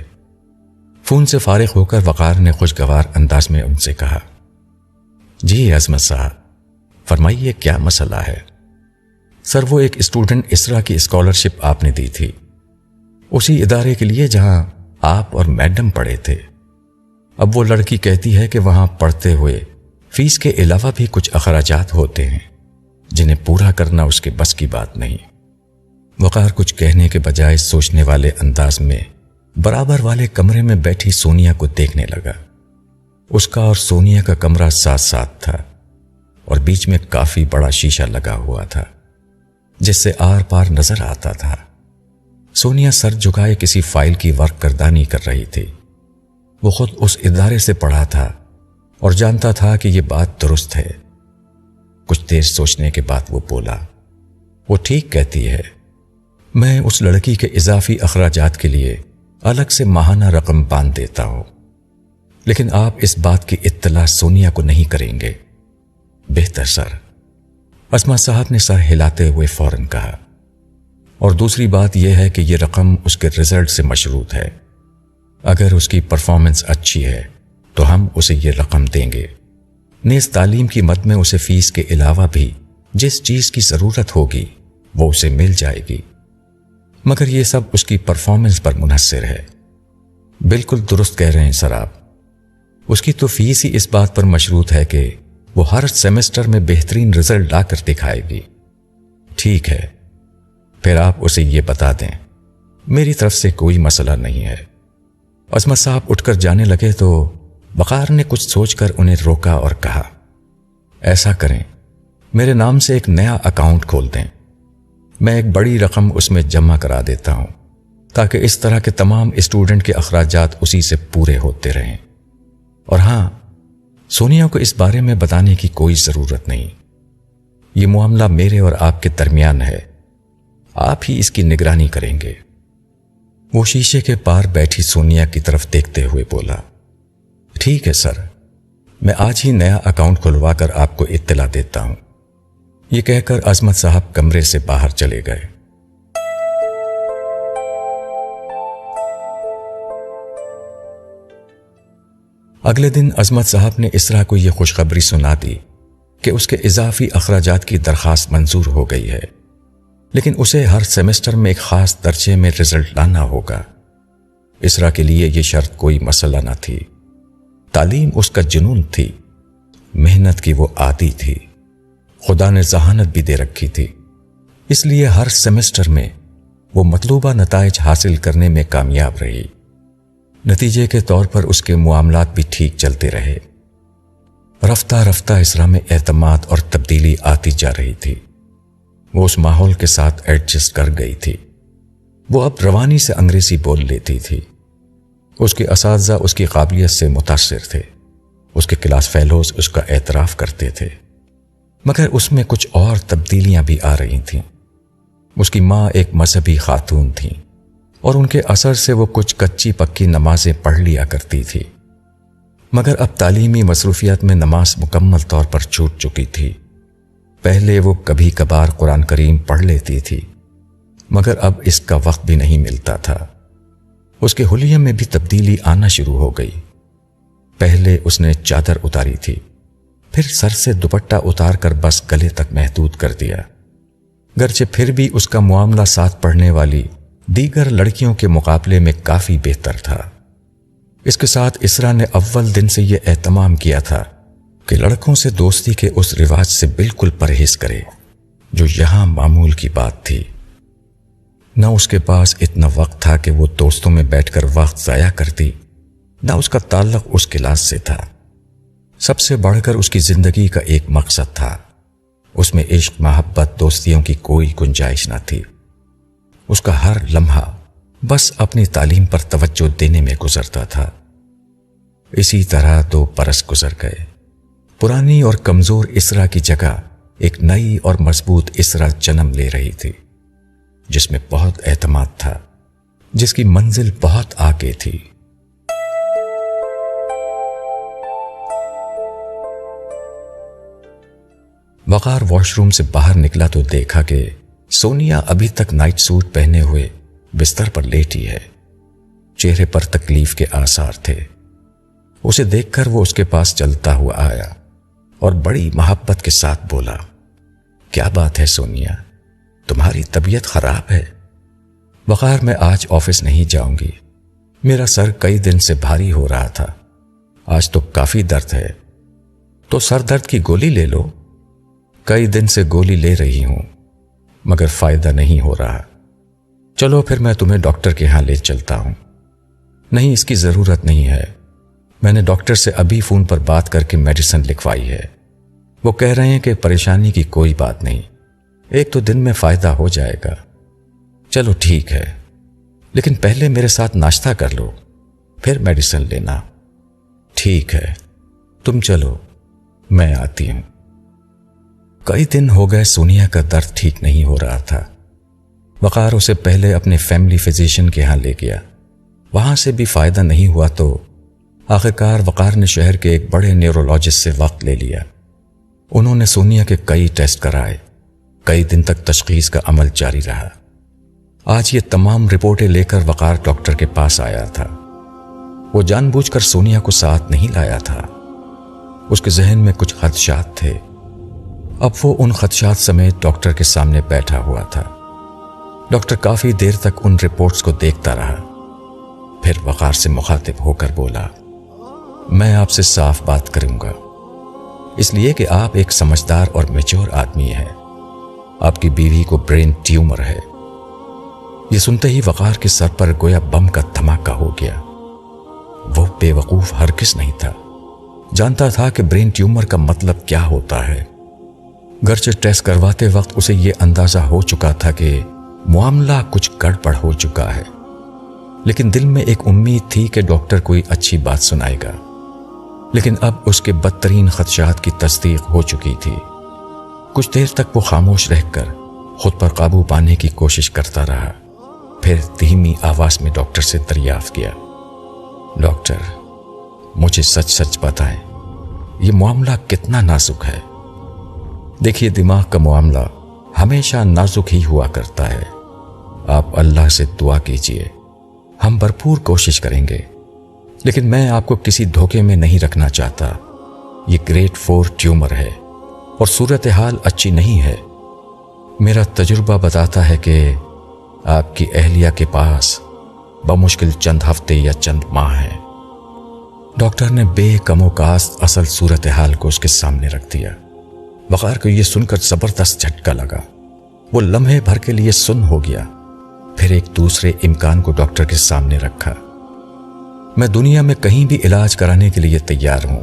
فون سے فارغ ہو کر وقار نے خوشگوار انداز میں ان سے کہا، جی عظمت صاحب، فرمائیے کیا مسئلہ ہے؟ سر، وہ ایک اسٹوڈنٹ اسرا کی اسکالرشپ آپ نے دی تھی، اسی ادارے کے لیے جہاں آپ اور میڈم پڑھے تھے۔ اب وہ لڑکی کہتی ہے کہ وہاں پڑھتے ہوئے فیس کے علاوہ بھی کچھ اخراجات ہوتے ہیں جنہیں پورا کرنا اس کے بس کی بات نہیں۔ وقار کچھ کہنے کے بجائے سوچنے والے انداز میں برابر والے کمرے میں بیٹھی سونیا کو دیکھنے لگا۔ اس کا اور سونیا کا کمرہ ساتھ ساتھ تھا اور بیچ میں کافی بڑا شیشہ لگا ہوا تھا جس سے آر پار نظر آتا تھا۔ سونیا سر جھکائے کسی فائل کی ورک گردانی کر رہی تھی۔ وہ خود اس ادارے سے پڑھا تھا اور جانتا تھا کہ یہ بات درست ہے۔ کچھ دیر سوچنے کے بعد وہ بولا، وہ ٹھیک کہتی ہے، میں اس لڑکی کے اضافی اخراجات کے لیے الگ سے ماہانہ رقم باندھ دیتا ہوں، لیکن آپ اس بات کی اطلاع سونیا کو نہیں کریں گے؟ بہتر سر، عظمت صاحب نے سر ہلاتے ہوئے فوراً کہا۔ اور دوسری بات یہ ہے کہ یہ رقم اس کے رزلٹ سے مشروط ہے۔ اگر اس کی پرفارمنس اچھی ہے تو ہم اسے یہ رقم دیں گے، نیز تعلیم کی مد میں اسے فیس کے علاوہ بھی جس چیز کی ضرورت ہوگی وہ اسے مل جائے گی، مگر یہ سب اس کی پرفارمنس پر منحصر ہے۔ بالکل درست کہہ رہے ہیں سر آپ، اس کی تو فیس ہی اس بات پر مشروط ہے کہ وہ ہر سیمسٹر میں بہترین رزلٹ لا کر دکھائے گی۔ ٹھیک ہے، پھر آپ اسے یہ بتا دیں، میری طرف سے کوئی مسئلہ نہیں ہے۔ عظمت صاحب اٹھ کر جانے لگے تو وقار نے کچھ سوچ کر انہیں روکا اور کہا، ایسا کریں، میرے نام سے ایک نیا اکاؤنٹ کھول دیں، میں ایک بڑی رقم اس میں جمع کرا دیتا ہوں تاکہ اس طرح کے تمام اسٹوڈنٹ کے اخراجات اسی سے پورے ہوتے رہیں۔ اور ہاں، سونیا کو اس بارے میں بتانے کی کوئی ضرورت نہیں، یہ معاملہ میرے اور آپ کے درمیان ہے، آپ ہی اس کی نگرانی کریں گے۔ وہ شیشے کے پار بیٹھی سونیا کی طرف دیکھتے ہوئے بولا، ٹھیک ہے سر، میں آج ہی نیا اکاؤنٹ کھلوا کر آپ کو اطلاع دیتا ہوں۔ یہ کہہ کر عظمت صاحب کمرے سے باہر چلے گئے۔ اگلے دن عظمت صاحب نے اسرا کو یہ خوشخبری سنا دی کہ اس کے اضافی اخراجات کی درخواست منظور ہو گئی ہے، لیکن اسے ہر سیمسٹر میں ایک خاص درجے میں رزلٹ لانا ہوگا۔ اسرا کے لیے یہ شرط کوئی مسئلہ نہ تھی، تعلیم اس کا جنون تھی، محنت کی وہ عادی تھی، خدا نے ذہانت بھی دے رکھی تھی، اس لیے ہر سیمسٹر میں وہ مطلوبہ نتائج حاصل کرنے میں کامیاب رہی۔ نتیجے کے طور پر اس کے معاملات بھی ٹھیک چلتے رہے۔ رفتہ رفتہ اسرا میں اعتماد اور تبدیلی آتی جا رہی تھی۔ وہ اس ماحول کے ساتھ ایڈجسٹ کر گئی تھی۔ وہ اب روانی سے انگریزی بول لیتی تھی۔ اس کے اساتذہ اس کی قابلیت سے متاثر تھے، اس کے کلاس فیلوز اس کا اعتراف کرتے تھے، مگر اس میں کچھ اور تبدیلیاں بھی آ رہی تھیں۔ اس کی ماں ایک مذہبی خاتون تھیں اور ان کے اثر سے وہ کچھ کچی پکی نمازیں پڑھ لیا کرتی تھی، مگر اب تعلیمی مصروفیات میں نماز مکمل طور پر چھوٹ چکی تھی۔ پہلے وہ کبھی کبھار قرآن کریم پڑھ لیتی تھی، مگر اب اس کا وقت بھی نہیں ملتا تھا۔ اس کے حلیے میں بھی تبدیلی آنا شروع ہو گئی۔ پہلے اس نے چادر اتاری تھی، پھر سر سے دوپٹہ اتار کر بس گلے تک محدود کر دیا، گرچہ پھر بھی اس کا معاملہ ساتھ پڑھنے والی دیگر لڑکیوں کے مقابلے میں کافی بہتر تھا۔ اس کے ساتھ اسرا نے اول دن سے یہ اہتمام کیا تھا کہ لڑکوں سے دوستی کے اس رواج سے بالکل پرہیز کرے جو یہاں معمول کی بات تھی۔ نہ اس کے پاس اتنا وقت تھا کہ وہ دوستوں میں بیٹھ کر وقت ضائع کرتی، نہ اس کا تعلق اس کلاس سے تھا۔ سب سے بڑھ کر اس کی زندگی کا ایک مقصد تھا، اس میں عشق، محبت، دوستیوں کی کوئی گنجائش نہ تھی۔ اس کا ہر لمحہ بس اپنی تعلیم پر توجہ دینے میں گزرتا تھا۔ اسی طرح 2 برس گزر گئے۔ پرانی اور کمزور اسرا کی جگہ ایک نئی اور مضبوط اسرا جنم لے رہی تھی، جس میں بہت اعتماد تھا، جس کی منزل بہت آگے تھی۔ وقار واش روم سے باہر نکلا تو دیکھا کہ سونیا ابھی تک نائٹ سوٹ پہنے ہوئے بستر پر لیٹی ہے۔ چہرے پر تکلیف کے آثار تھے۔ اسے دیکھ کر وہ اس کے پاس چلتا ہوا آیا اور بڑی محبت کے ساتھ بولا، کیا بات ہے سونیا، تمہاری طبیعت خراب ہے؟ وقار، میں آج آفس نہیں جاؤں گی، میرا سر کئی دن سے بھاری ہو رہا تھا، آج تو کافی درد ہے۔ تو سر درد کی گولی لے لو۔ کئی دن سے گولی لے رہی ہوں مگر فائدہ نہیں ہو رہا۔ چلو پھر میں تمہیں ڈاکٹر کے ہاں لے چلتا ہوں۔ نہیں، اس کی ضرورت نہیں ہے، میں نے ڈاکٹر سے ابھی فون پر بات کر کے میڈیسن لکھوائی ہے، وہ کہہ رہے ہیں کہ پریشانی کی کوئی بات نہیں، 1-2 دن میں فائدہ ہو جائے گا۔ چلو ٹھیک ہے، لیکن پہلے میرے ساتھ ناشتہ کر لو، پھر میڈیسن لینا۔ ٹھیک ہے، تم چلو، میں آتی ہوں۔ کئی دن ہو گئے سونیا کا درد ٹھیک نہیں ہو رہا تھا۔ وقار اسے پہلے اپنے فیملی فزیشین کے ہاں لے گیا، وہاں سے بھی فائدہ نہیں ہوا تو آخرکار وقار نے شہر کے ایک بڑے نیورولوجسٹ سے وقت لے لیا۔ انہوں نے سونیا کے کئی ٹیسٹ کرائے، کئی دن تک تشخیص کا عمل جاری رہا۔ آج یہ تمام رپورٹیں لے کر وقار ڈاکٹر کے پاس آیا تھا۔ وہ جان بوجھ کر سونیا کو ساتھ نہیں لایا تھا، اس کے ذہن میں کچھ خدشات تھے۔ اب وہ ان خدشات سمیت ڈاکٹر کے سامنے بیٹھا ہوا تھا۔ ڈاکٹر کافی دیر تک ان رپورٹس کو دیکھتا رہا، پھر وقار سے مخاطب ہو کر بولا، میں آپ سے صاف بات کروں گا، اس لیے کہ آپ ایک سمجھدار اور میچور آدمی ہیں۔ آپ کی بیوی کو برین ٹیومر ہے۔ یہ سنتے ہی وقار کے سر پر گویا بم کا دھماکہ ہو گیا۔ وہ بے وقوف ہرگز نہیں تھا، جانتا تھا کہ برین ٹیومر کا مطلب کیا ہوتا ہے۔ گرچہ ٹیسٹ کرواتے وقت اسے یہ اندازہ ہو چکا تھا کہ معاملہ کچھ گڑبڑ ہو چکا ہے، لیکن دل میں ایک امید تھی کہ ڈاکٹر کوئی اچھی بات سنائے گا۔ لیکن اب اس کے بدترین خدشات کی تصدیق ہو چکی تھی۔ کچھ دیر تک وہ خاموش رہ کر خود پر قابو پانے کی کوشش کرتا رہا، پھر دھیمی آواز میں ڈاکٹر سے دریافت کیا، ڈاکٹر، مجھے سچ سچ بتائیں، یہ معاملہ کتنا نازک ہے؟ دیکھیے، دماغ کا معاملہ ہمیشہ نازک ہی ہوا کرتا ہے۔ آپ اللہ سے دعا کیجئے، ہم بھرپور کوشش کریں گے، لیکن میں آپ کو کسی دھوکے میں نہیں رکھنا چاہتا۔ یہ گریڈ 4 ٹیومر ہے اور صورتحال اچھی نہیں ہے۔ میرا تجربہ بتاتا ہے کہ آپ کی اہلیہ کے پاس بمشکل چند ہفتے یا چند ماہ ہیں۔ ڈاکٹر نے بے کم و کاست اصل صورتحال کو اس کے سامنے رکھ دیا۔ وقار کو یہ سن کر زبردست جھٹکا لگا۔ وہ لمحے بھر کے لیے سن ہو گیا، پھر ایک دوسرے امکان کو ڈاکٹر کے سامنے رکھا۔ میں دنیا میں کہیں بھی علاج کرانے کے لیے تیار ہوں،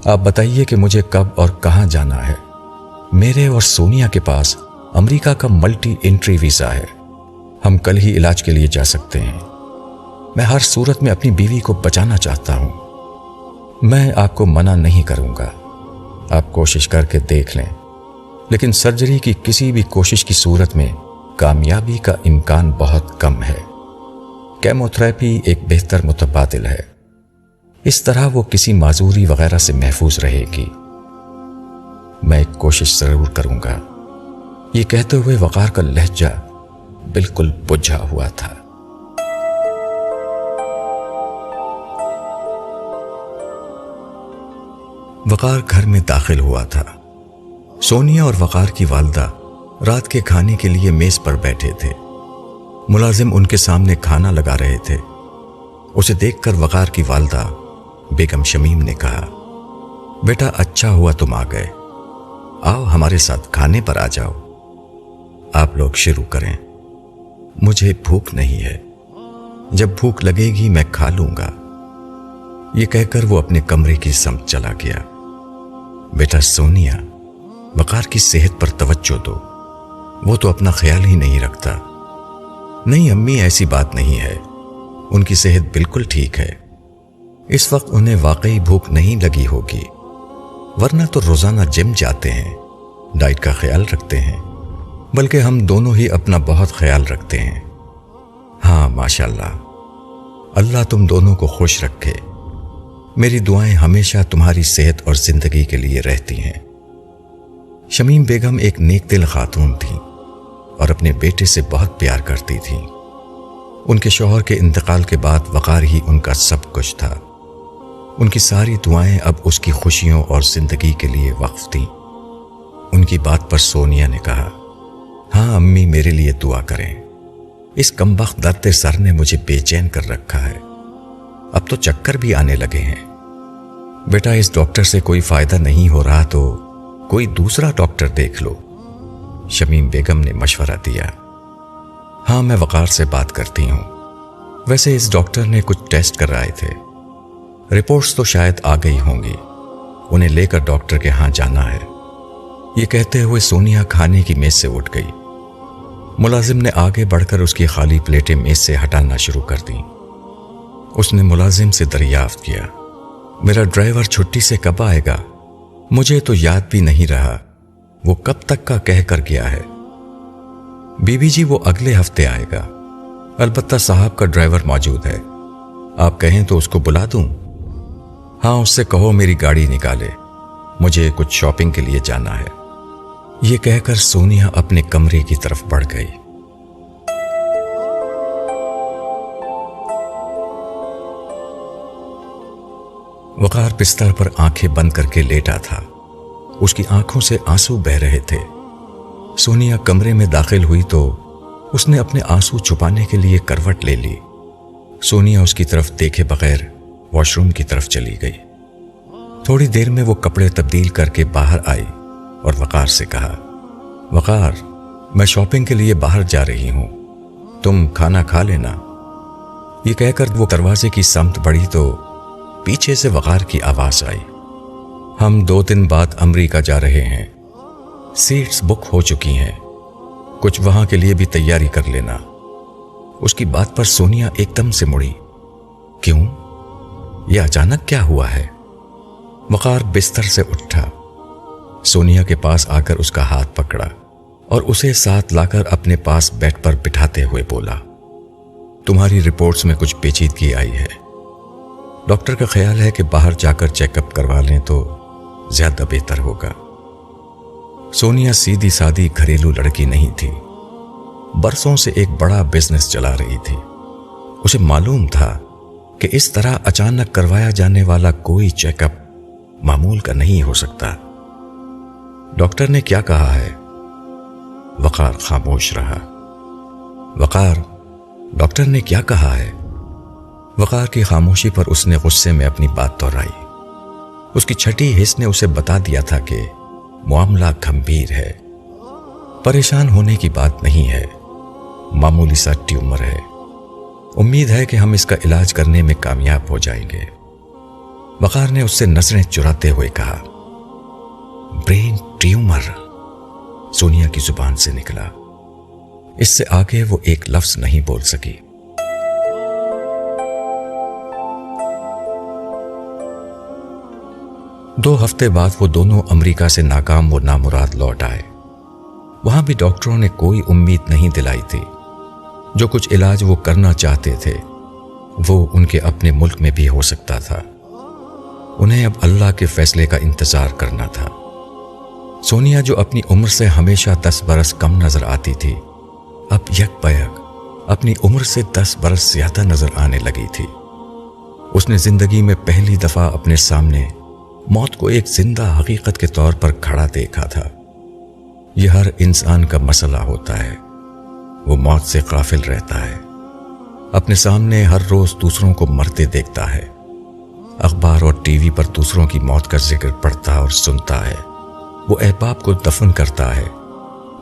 آپ بتائیے کہ مجھے کب اور کہاں جانا ہے۔ میرے اور سونیا کے پاس امریکہ کا ملٹی انٹری ویزا ہے، ہم کل ہی علاج کے لیے جا سکتے ہیں۔ میں ہر صورت میں اپنی بیوی کو بچانا چاہتا ہوں، میں آپ کو منع نہیں کروں گا، آپ کوشش کر کے دیکھ لیں، لیکن سرجری کی کسی بھی کوشش کی صورت میں کامیابی کا امکان بہت کم ہے۔ کیمو تھراپی ایک بہتر متبادل ہے، اس طرح وہ کسی معذوری وغیرہ سے محفوظ رہے گی۔ میں ایک کوشش ضرور کروں گا۔ یہ کہتے ہوئے وقار کا لہجہ بالکل بجھا ہوا تھا۔ وقار گھر میں داخل ہوا تھا۔ سونیا اور وقار کی والدہ رات کے کھانے کے لیے میز پر بیٹھے تھے۔ ملازم ان کے سامنے کھانا لگا رہے تھے۔ اسے دیکھ کر وقار کی والدہ بیگم شمیم نے کہا، بیٹا اچھا ہوا تم آ گئے، آؤ ہمارے ساتھ کھانے پر آ جاؤ، آپ لوگ شروع کریں، مجھے بھوک نہیں ہے، جب بھوک لگے گی میں کھا لوں گا۔ یہ کہہ کر وہ اپنے کمرے کی سمت چلا گیا۔ بیٹا سونیا، وقار کی صحت پر توجہ دو، وہ تو اپنا خیال ہی نہیں رکھتا۔ نہیں امی، ایسی بات نہیں ہے، ان کی صحت بالکل ٹھیک ہے، اس وقت انہیں واقعی بھوک نہیں لگی ہوگی، ورنہ تو روزانہ جم جاتے ہیں، ڈائٹ کا خیال رکھتے ہیں، بلکہ ہم دونوں ہی اپنا بہت خیال رکھتے ہیں۔ ہاں ماشاءاللہ، اللہ تم دونوں کو خوش رکھے، میری دعائیں ہمیشہ تمہاری صحت اور زندگی کے لیے رہتی ہیں۔ شمیم بیگم ایک نیک دل خاتون تھیں اور اپنے بیٹے سے بہت پیار کرتی تھیں۔ ان کے شوہر کے انتقال کے بعد وقار ہی ان کا سب کچھ تھا۔ ان کی ساری دعائیں اب اس کی خوشیوں اور زندگی کے لیے وقف تھیں۔ ان کی بات پر سونیا نے کہا، ہاں امی میرے لیے دعا کریں، اس کمبخت درد سر نے مجھے بے چین کر رکھا ہے، اب تو چکر بھی آنے لگے ہیں۔ بیٹا اس ڈاکٹر سے کوئی فائدہ نہیں ہو رہا تو کوئی دوسرا ڈاکٹر دیکھ لو، شمیم بیگم نے مشورہ دیا۔ ہاں میں وقار سے بات کرتی ہوں، ویسے اس ڈاکٹر نے کچھ ٹیسٹ کرائے تھے، رپورٹس تو شاید آ گئی ہوں گی، انہیں لے کر ڈاکٹر کے ہاں جانا ہے۔ یہ کہتے ہوئے سونیا کھانے کی میز سے اٹھ گئی۔ ملازم نے آگے بڑھ کر اس کی خالی پلیٹیں میز سے ہٹانا شروع کر دیں۔ اس نے ملازم سے دریافت کیا، میرا ڈرائیور چھٹی سے کب آئے گا؟ مجھے تو یاد بھی نہیں رہا، وہ کب تک کا کہہ کر گیا ہے؟ بی بی جی وہ اگلے ہفتے آئے گا، البتہ صاحب کا ڈرائیور موجود ہے، آپ کہیں تو اس کو بلا دوں؟ ہاں اس سے کہو میری گاڑی نکالے، مجھے کچھ شاپنگ کے لیے جانا ہے۔ یہ کہہ کر سونیا اپنے کمرے کی طرف بڑھ گئی۔ وقار بستر پر آنکھیں بند کر کے لیٹا تھا، اس کی آنکھوں سے آنسو بہ رہے تھے۔ سونیا کمرے میں داخل ہوئی تو اس نے اپنے آنسو چھپانے کے لیے کروٹ لے لی۔ سونیا اس کی طرف دیکھے بغیر واش روم کی طرف چلی گئی۔ تھوڑی دیر میں وہ کپڑے تبدیل کر کے باہر آئی اور وقار سے کہا، وقار میں شاپنگ کے لیے باہر جا رہی ہوں، تم کھانا کھا لینا۔ یہ کہہ کر وہ دروازے کی سمت بڑھی تو پیچھے سے وقار کی آواز آئی، ہم 2 دن بعد امریکہ جا رہے ہیں، سیٹس بک ہو چکی ہیں، کچھ وہاں کے لیے بھی تیاری کر لینا۔ اس کی بات پر سونیا ایک دم سے مڑی، کیوں؟ یہ اچانک کیا ہوا ہے؟ وقار بستر سے اٹھا، سونیا کے پاس آ کر اس کا ہاتھ پکڑا اور اسے ساتھ لا کر اپنے پاس بیڈ پر بٹھاتے ہوئے بولا، تمہاری رپورٹس میں کچھ پیچیدگی آئی ہے، ڈاکٹر کا خیال ہے کہ باہر جا کر چیک اپ کروا لیں تو زیادہ بہتر ہوگا۔ سونیا سیدھی سادی گھریلو لڑکی نہیں تھی، برسوں سے ایک بڑا بزنس چلا رہی تھی۔ اسے معلوم تھا کہ اس طرح اچانک کروایا جانے والا کوئی چیک اپ معمول کا نہیں ہو سکتا۔ ڈاکٹر نے کیا کہا ہے؟ وقار خاموش رہا۔ وقار، ڈاکٹر نے کیا کہا ہے؟ وقار کی خاموشی پر اس نے غصے میں اپنی بات دہرائی۔ اس کی چھٹی حس نے اسے بتا دیا تھا کہ معاملہ گھمبیر ہے، پریشان ہونے کی بات نہیں ہے، معمولی سا ٹیومر ہے، امید ہے کہ ہم اس کا علاج کرنے میں کامیاب ہو جائیں گے۔ وقار نے اس سے نظریں چراتے ہوئے کہا، برین ٹیومر؟ سونیا کی زبان سے نکلا، اس سے آگے وہ ایک لفظ نہیں بول سکی۔ دو ہفتے بعد وہ دونوں امریکہ سے ناکام و نامراد لوٹ آئے۔ وہاں بھی ڈاکٹروں نے کوئی امید نہیں دلائی تھی۔ جو کچھ علاج وہ کرنا چاہتے تھے وہ ان کے اپنے ملک میں بھی ہو سکتا تھا۔ انہیں اب اللہ کے فیصلے کا انتظار کرنا تھا۔ سونیا جو اپنی عمر سے ہمیشہ 10 برس کم نظر آتی تھی، اب یک بیک اپنی عمر سے 10 برس زیادہ نظر آنے لگی تھی۔ اس نے زندگی میں پہلی دفعہ اپنے سامنے موت کو ایک زندہ حقیقت کے طور پر کھڑا دیکھا تھا۔ یہ ہر انسان کا مسئلہ ہوتا ہے، وہ موت سے غافل رہتا ہے، اپنے سامنے ہر روز دوسروں کو مرتے دیکھتا ہے، اخبار اور ٹی وی پر دوسروں کی موت کا ذکر پڑھتا اور سنتا ہے، وہ احباب کو دفن کرتا ہے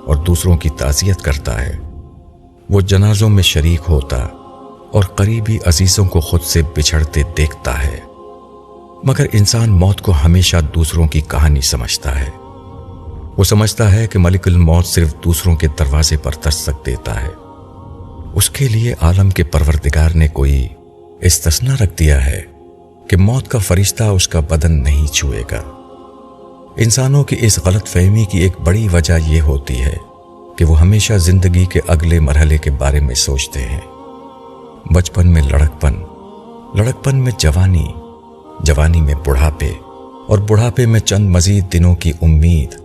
اور دوسروں کی تعزیت کرتا ہے، وہ جنازوں میں شریک ہوتا اور قریبی عزیزوں کو خود سے بچھڑتے دیکھتا ہے، مگر انسان موت کو ہمیشہ دوسروں کی کہانی سمجھتا ہے۔ وہ سمجھتا ہے کہ ملک الموت صرف دوسروں کے دروازے پر دستک دیتا ہے، اس کے لیے عالم کے پروردگار نے کوئی استثنا رکھ دیا ہے کہ موت کا فرشتہ اس کا بدن نہیں چھوئے گا۔ انسانوں کی اس غلط فہمی کی ایک بڑی وجہ یہ ہوتی ہے کہ وہ ہمیشہ زندگی کے اگلے مرحلے کے بارے میں سوچتے ہیں۔ بچپن میں لڑکپن، لڑکپن میں جوانی، جوانی میں بڑھاپے اور بڑھاپے میں چند مزید دنوں کی امید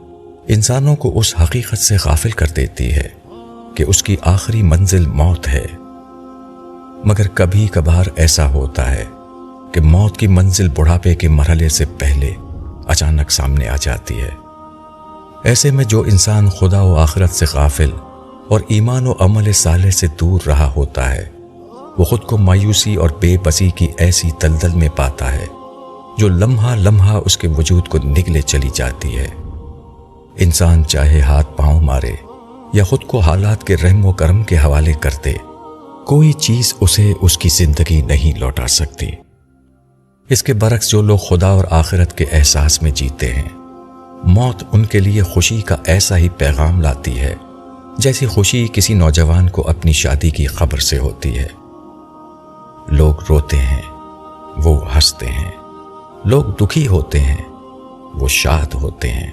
انسانوں کو اس حقیقت سے غافل کر دیتی ہے کہ اس کی آخری منزل موت ہے۔ مگر کبھی کبھار ایسا ہوتا ہے کہ موت کی منزل بڑھاپے کے مرحلے سے پہلے اچانک سامنے آ جاتی ہے۔ ایسے میں جو انسان خدا و آخرت سے غافل اور ایمان و عمل صالح سے دور رہا ہوتا ہے، وہ خود کو مایوسی اور بے بسی کی ایسی دلدل میں پاتا ہے جو لمحہ لمحہ اس کے وجود کو نگلے چلی جاتی ہے۔ انسان چاہے ہاتھ پاؤں مارے یا خود کو حالات کے رحم و کرم کے حوالے کر دے، کوئی چیز اسے اس کی زندگی نہیں لوٹا سکتی۔ اس کے برعکس جو لوگ خدا اور آخرت کے احساس میں جیتے ہیں، موت ان کے لیے خوشی کا ایسا ہی پیغام لاتی ہے جیسی خوشی کسی نوجوان کو اپنی شادی کی خبر سے ہوتی ہے۔ لوگ روتے ہیں، وہ ہنستے ہیں، لوگ دکھی ہوتے ہیں، وہ شاد ہوتے ہیں،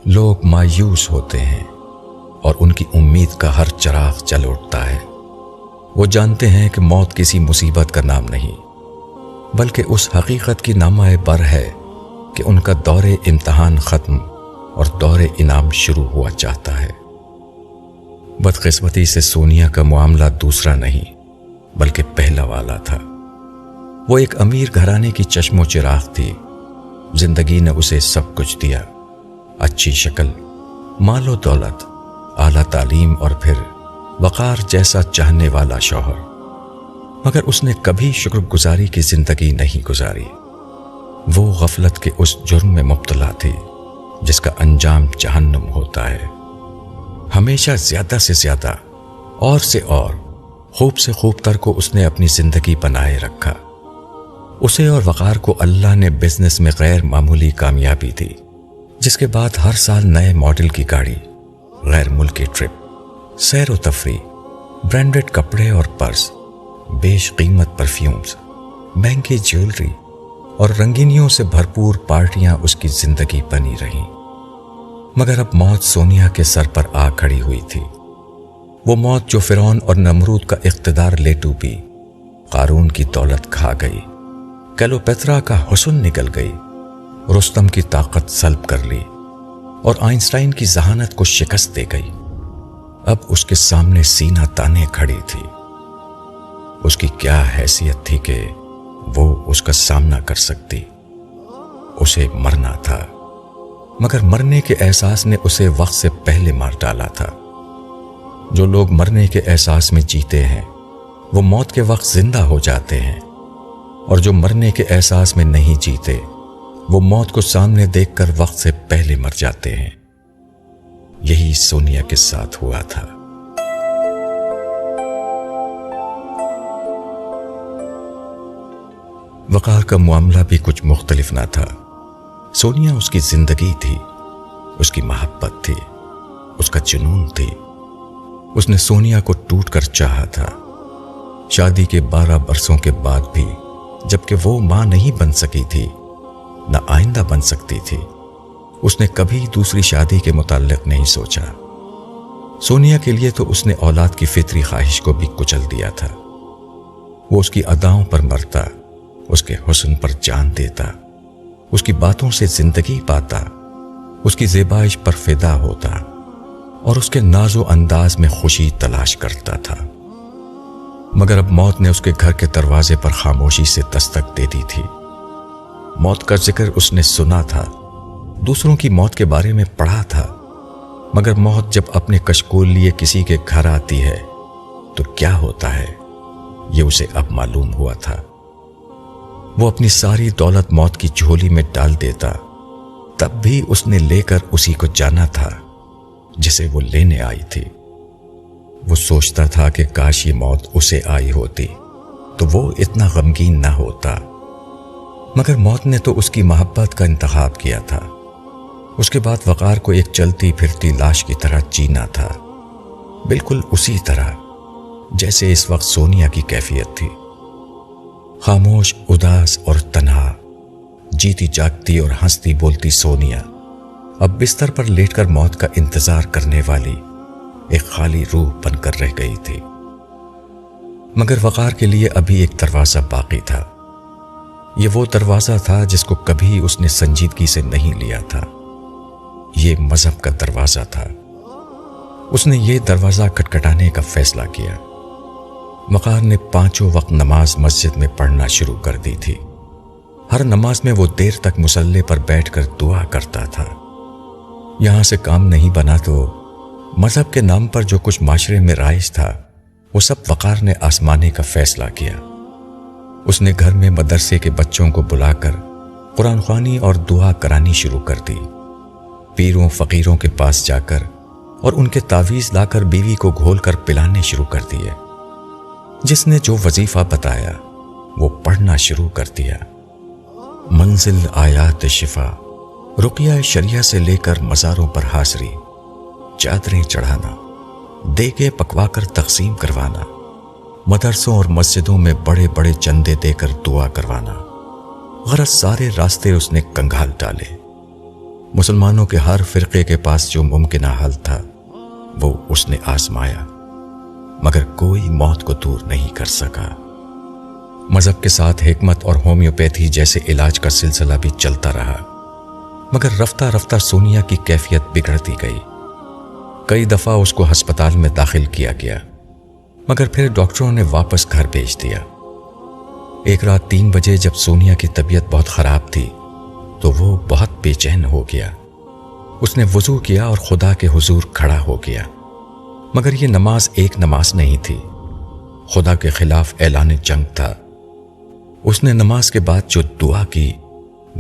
لوگ مایوس ہوتے ہیں اور ان کی امید کا ہر چراغ جل اٹھتا ہے۔ وہ جانتے ہیں کہ موت کسی مصیبت کا نام نہیں، بلکہ اس حقیقت کی نامہ بر ہے کہ ان کا دور امتحان ختم اور دور انعام شروع ہوا چاہتا ہے۔ بدقسمتی سے سونیا کا معاملہ دوسرا نہیں بلکہ پہلا والا تھا۔ وہ ایک امیر گھرانے کی چشم و چراغ تھی۔ زندگی نے اسے سب کچھ دیا، اچھی شکل، مال و دولت، اعلیٰ تعلیم اور پھر وقار جیسا چاہنے والا شوہر، مگر اس نے کبھی شکر گزاری کی زندگی نہیں گزاری۔ وہ غفلت کے اس جرم میں مبتلا تھی جس کا انجام جہنم ہوتا ہے۔ ہمیشہ زیادہ سے زیادہ اور سے اور خوب سے خوب تر کو اس نے اپنی زندگی بنائے رکھا۔ اسے اور وقار کو اللہ نے بزنس میں غیر معمولی کامیابی دی، جس کے بعد ہر سال نئے ماڈل کی گاڑی، غیر ملکی ٹرپ، سیر و تفریح، برانڈڈ کپڑے اور پرس، بیش قیمت پرفیومز، مہنگی جیولری اور رنگینیوں سے بھرپور پارٹیاں اس کی زندگی بنی رہیں۔ مگر اب موت سونیا کے سر پر آ کھڑی ہوئی تھی۔ وہ موت جو فرعون اور نمرود کا اقتدار لے ڈوبی، قارون کی دولت کھا گئی، کلیوپیٹرا کا حسن نگل گئی، رستم کی طاقت سلب کر لی اور آئنسٹائن کی ذہانت کو شکست دے گئی، اب اس کے سامنے سینہ تانے کھڑی تھی۔ اس کی کیا حیثیت تھی کہ وہ اس کا سامنا کر سکتی؟ اسے مرنا تھا، مگر مرنے کے احساس نے اسے وقت سے پہلے مار ڈالا تھا۔ جو لوگ مرنے کے احساس میں جیتے ہیں وہ موت کے وقت زندہ ہو جاتے ہیں، اور جو مرنے کے احساس میں نہیں جیتے وہ موت کو سامنے دیکھ کر وقت سے پہلے مر جاتے ہیں۔ یہی سونیا کے ساتھ ہوا تھا۔ وقار کا معاملہ بھی کچھ مختلف نہ تھا۔ سونیا اس کی زندگی تھی، اس کی محبت تھی، اس کا جنون تھی۔ اس نے سونیا کو ٹوٹ کر چاہا تھا۔ شادی کے 12 برسوں کے بعد بھی جبکہ وہ ماں نہیں بن سکی تھی، نہ آئندہ بن سکتی تھی، اس نے کبھی دوسری شادی کے متعلق نہیں سوچا۔ سونیا کے لیے تو اس نے اولاد کی فطری خواہش کو بھی کچل دیا تھا۔ وہ اس کی اداؤں پر مرتا، اس کے حسن پر جان دیتا، اس کی باتوں سے زندگی پاتا، اس کی زیبائش پر فدا ہوتا اور اس کے ناز و انداز میں خوشی تلاش کرتا تھا۔ مگر اب موت نے اس کے گھر کے دروازے پر خاموشی سے دستک دے دی تھی۔ موت کا ذکر اس نے سنا تھا، دوسروں کی موت کے بارے میں پڑھا تھا، مگر موت جب اپنے کشکول لیے کسی کے گھر آتی ہے تو کیا ہوتا ہے یہ اسے اب معلوم ہوا تھا۔ وہ اپنی ساری دولت موت کی جھولی میں ڈال دیتا، تب بھی اس نے لے کر اسی کو جانا تھا جسے وہ لینے آئی تھی۔ وہ سوچتا تھا کہ کاش یہ موت اسے آئی ہوتی تو وہ اتنا غمگین نہ ہوتا، مگر موت نے تو اس کی محبت کا انتخاب کیا تھا۔ اس کے بعد وقار کو ایک چلتی پھرتی لاش کی طرح جینا تھا، بالکل اسی طرح جیسے اس وقت سونیا کی کیفیت تھی، خاموش، اداس اور تنہا، جیتی جاگتی اور ہنستی بولتی سونیا اب بستر پر لیٹ کر موت کا انتظار کرنے والی ایک خالی روح بن کر رہ گئی تھی۔ مگر وقار کے لیے ابھی ایک دروازہ باقی تھا۔ یہ وہ دروازہ تھا جس کو کبھی اس نے سنجیدگی سے نہیں لیا تھا۔ یہ مذہب کا دروازہ تھا۔ اس نے یہ دروازہ کھٹکھٹانے کا فیصلہ کیا۔ وقار نے 5 وقت نماز مسجد میں پڑھنا شروع کر دی تھی۔ ہر نماز میں وہ دیر تک مصلی پر بیٹھ کر دعا کرتا تھا۔ یہاں سے کام نہیں بنا تو مذہب کے نام پر جو کچھ معاشرے میں رائج تھا وہ سب وقار نے آزمانے کا فیصلہ کیا۔ اس نے گھر میں مدرسے کے بچوں کو بلا کر قرآن خوانی اور دعا کرانی شروع کر دی۔ پیروں فقیروں کے پاس جا کر اور ان کے تعویذ لا کر بیوی کو گھول کر پلانے شروع کر دیے۔ جس نے جو وظیفہ بتایا وہ پڑھنا شروع کر دیا۔ منزل آیات شفا، رقیہ شریعہ سے لے کر مزاروں پر حاضری، چادریں چڑھانا، دیگیں پکوا کر تقسیم کروانا، مدرسوں اور مسجدوں میں بڑے بڑے چندے دے کر دعا کروانا، غرض سارے راستے اس نے کنگال ڈالے۔ مسلمانوں کے ہر فرقے کے پاس جو ممکنہ حل تھا وہ اس نے آزمایا، مگر کوئی موت کو دور نہیں کر سکا۔ مذہب کے ساتھ حکمت اور ہومیوپیتھی جیسے علاج کا سلسلہ بھی چلتا رہا، مگر رفتہ رفتہ سونیا کی کیفیت بگڑتی گئی۔ کئی دفعہ اس کو ہسپتال میں داخل کیا گیا، مگر پھر ڈاکٹروں نے واپس گھر بھیج دیا۔ ایک رات 3 بجے جب سونیا کی طبیعت بہت خراب تھی تو وہ بہت بے چین ہو گیا۔ اس نے وضو کیا اور خدا کے حضور کھڑا ہو گیا، مگر یہ نماز ایک نماز نہیں تھی، خدا کے خلاف اعلان جنگ تھا۔ اس نے نماز کے بعد جو دعا کی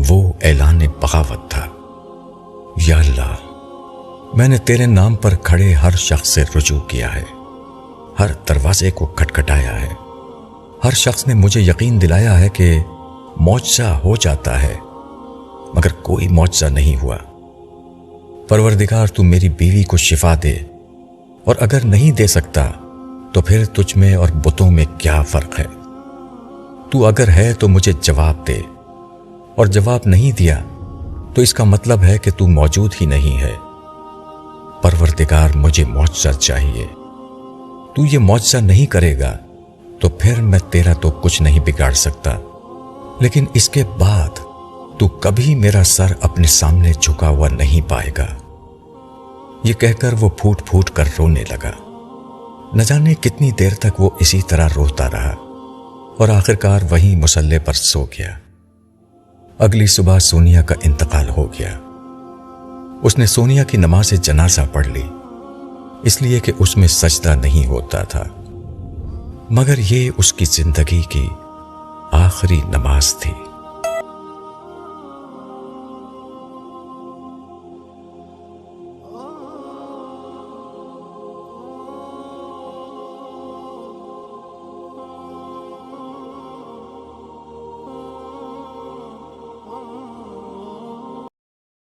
وہ اعلان بغاوت تھا۔ یا اللہ، میں نے تیرے نام پر کھڑے ہر شخص سے رجوع کیا ہے، ہر دروازے کو کھٹکھٹایا ہے، ہر شخص نے مجھے یقین دلایا ہے کہ معجزہ ہو جاتا ہے، مگر کوئی معجزہ نہیں ہوا۔ پروردگار تو میری بیوی کو شفا دے، اور اگر نہیں دے سکتا تو پھر تجھ میں اور بتوں میں کیا فرق ہے؟ تو اگر ہے تو مجھے جواب دے، اور جواب نہیں دیا تو اس کا مطلب ہے کہ تو موجود ہی نہیں ہے۔ پروردگار مجھے معجزہ چاہیے، تو یہ معجزہ نہیں کرے گا تو پھر میں تیرا تو کچھ نہیں بگاڑ سکتا، لیکن اس کے بعد تو کبھی میرا سر اپنے سامنے جھکا ہوا نہیں پائے گا۔ یہ کہہ کر وہ پھوٹ پھوٹ کر رونے لگا۔ نہ جانے کتنی دیر تک وہ اسی طرح روتا رہا اور آخرکار وہیں مصلی پر سو گیا۔ اگلی صبح سونیا کا انتقال ہو گیا۔ اس نے سونیا کی نماز جنازہ پڑھ لی، اس لیے کہ اس میں سجدہ نہیں ہوتا تھا، مگر یہ اس کی زندگی کی آخری نماز تھی۔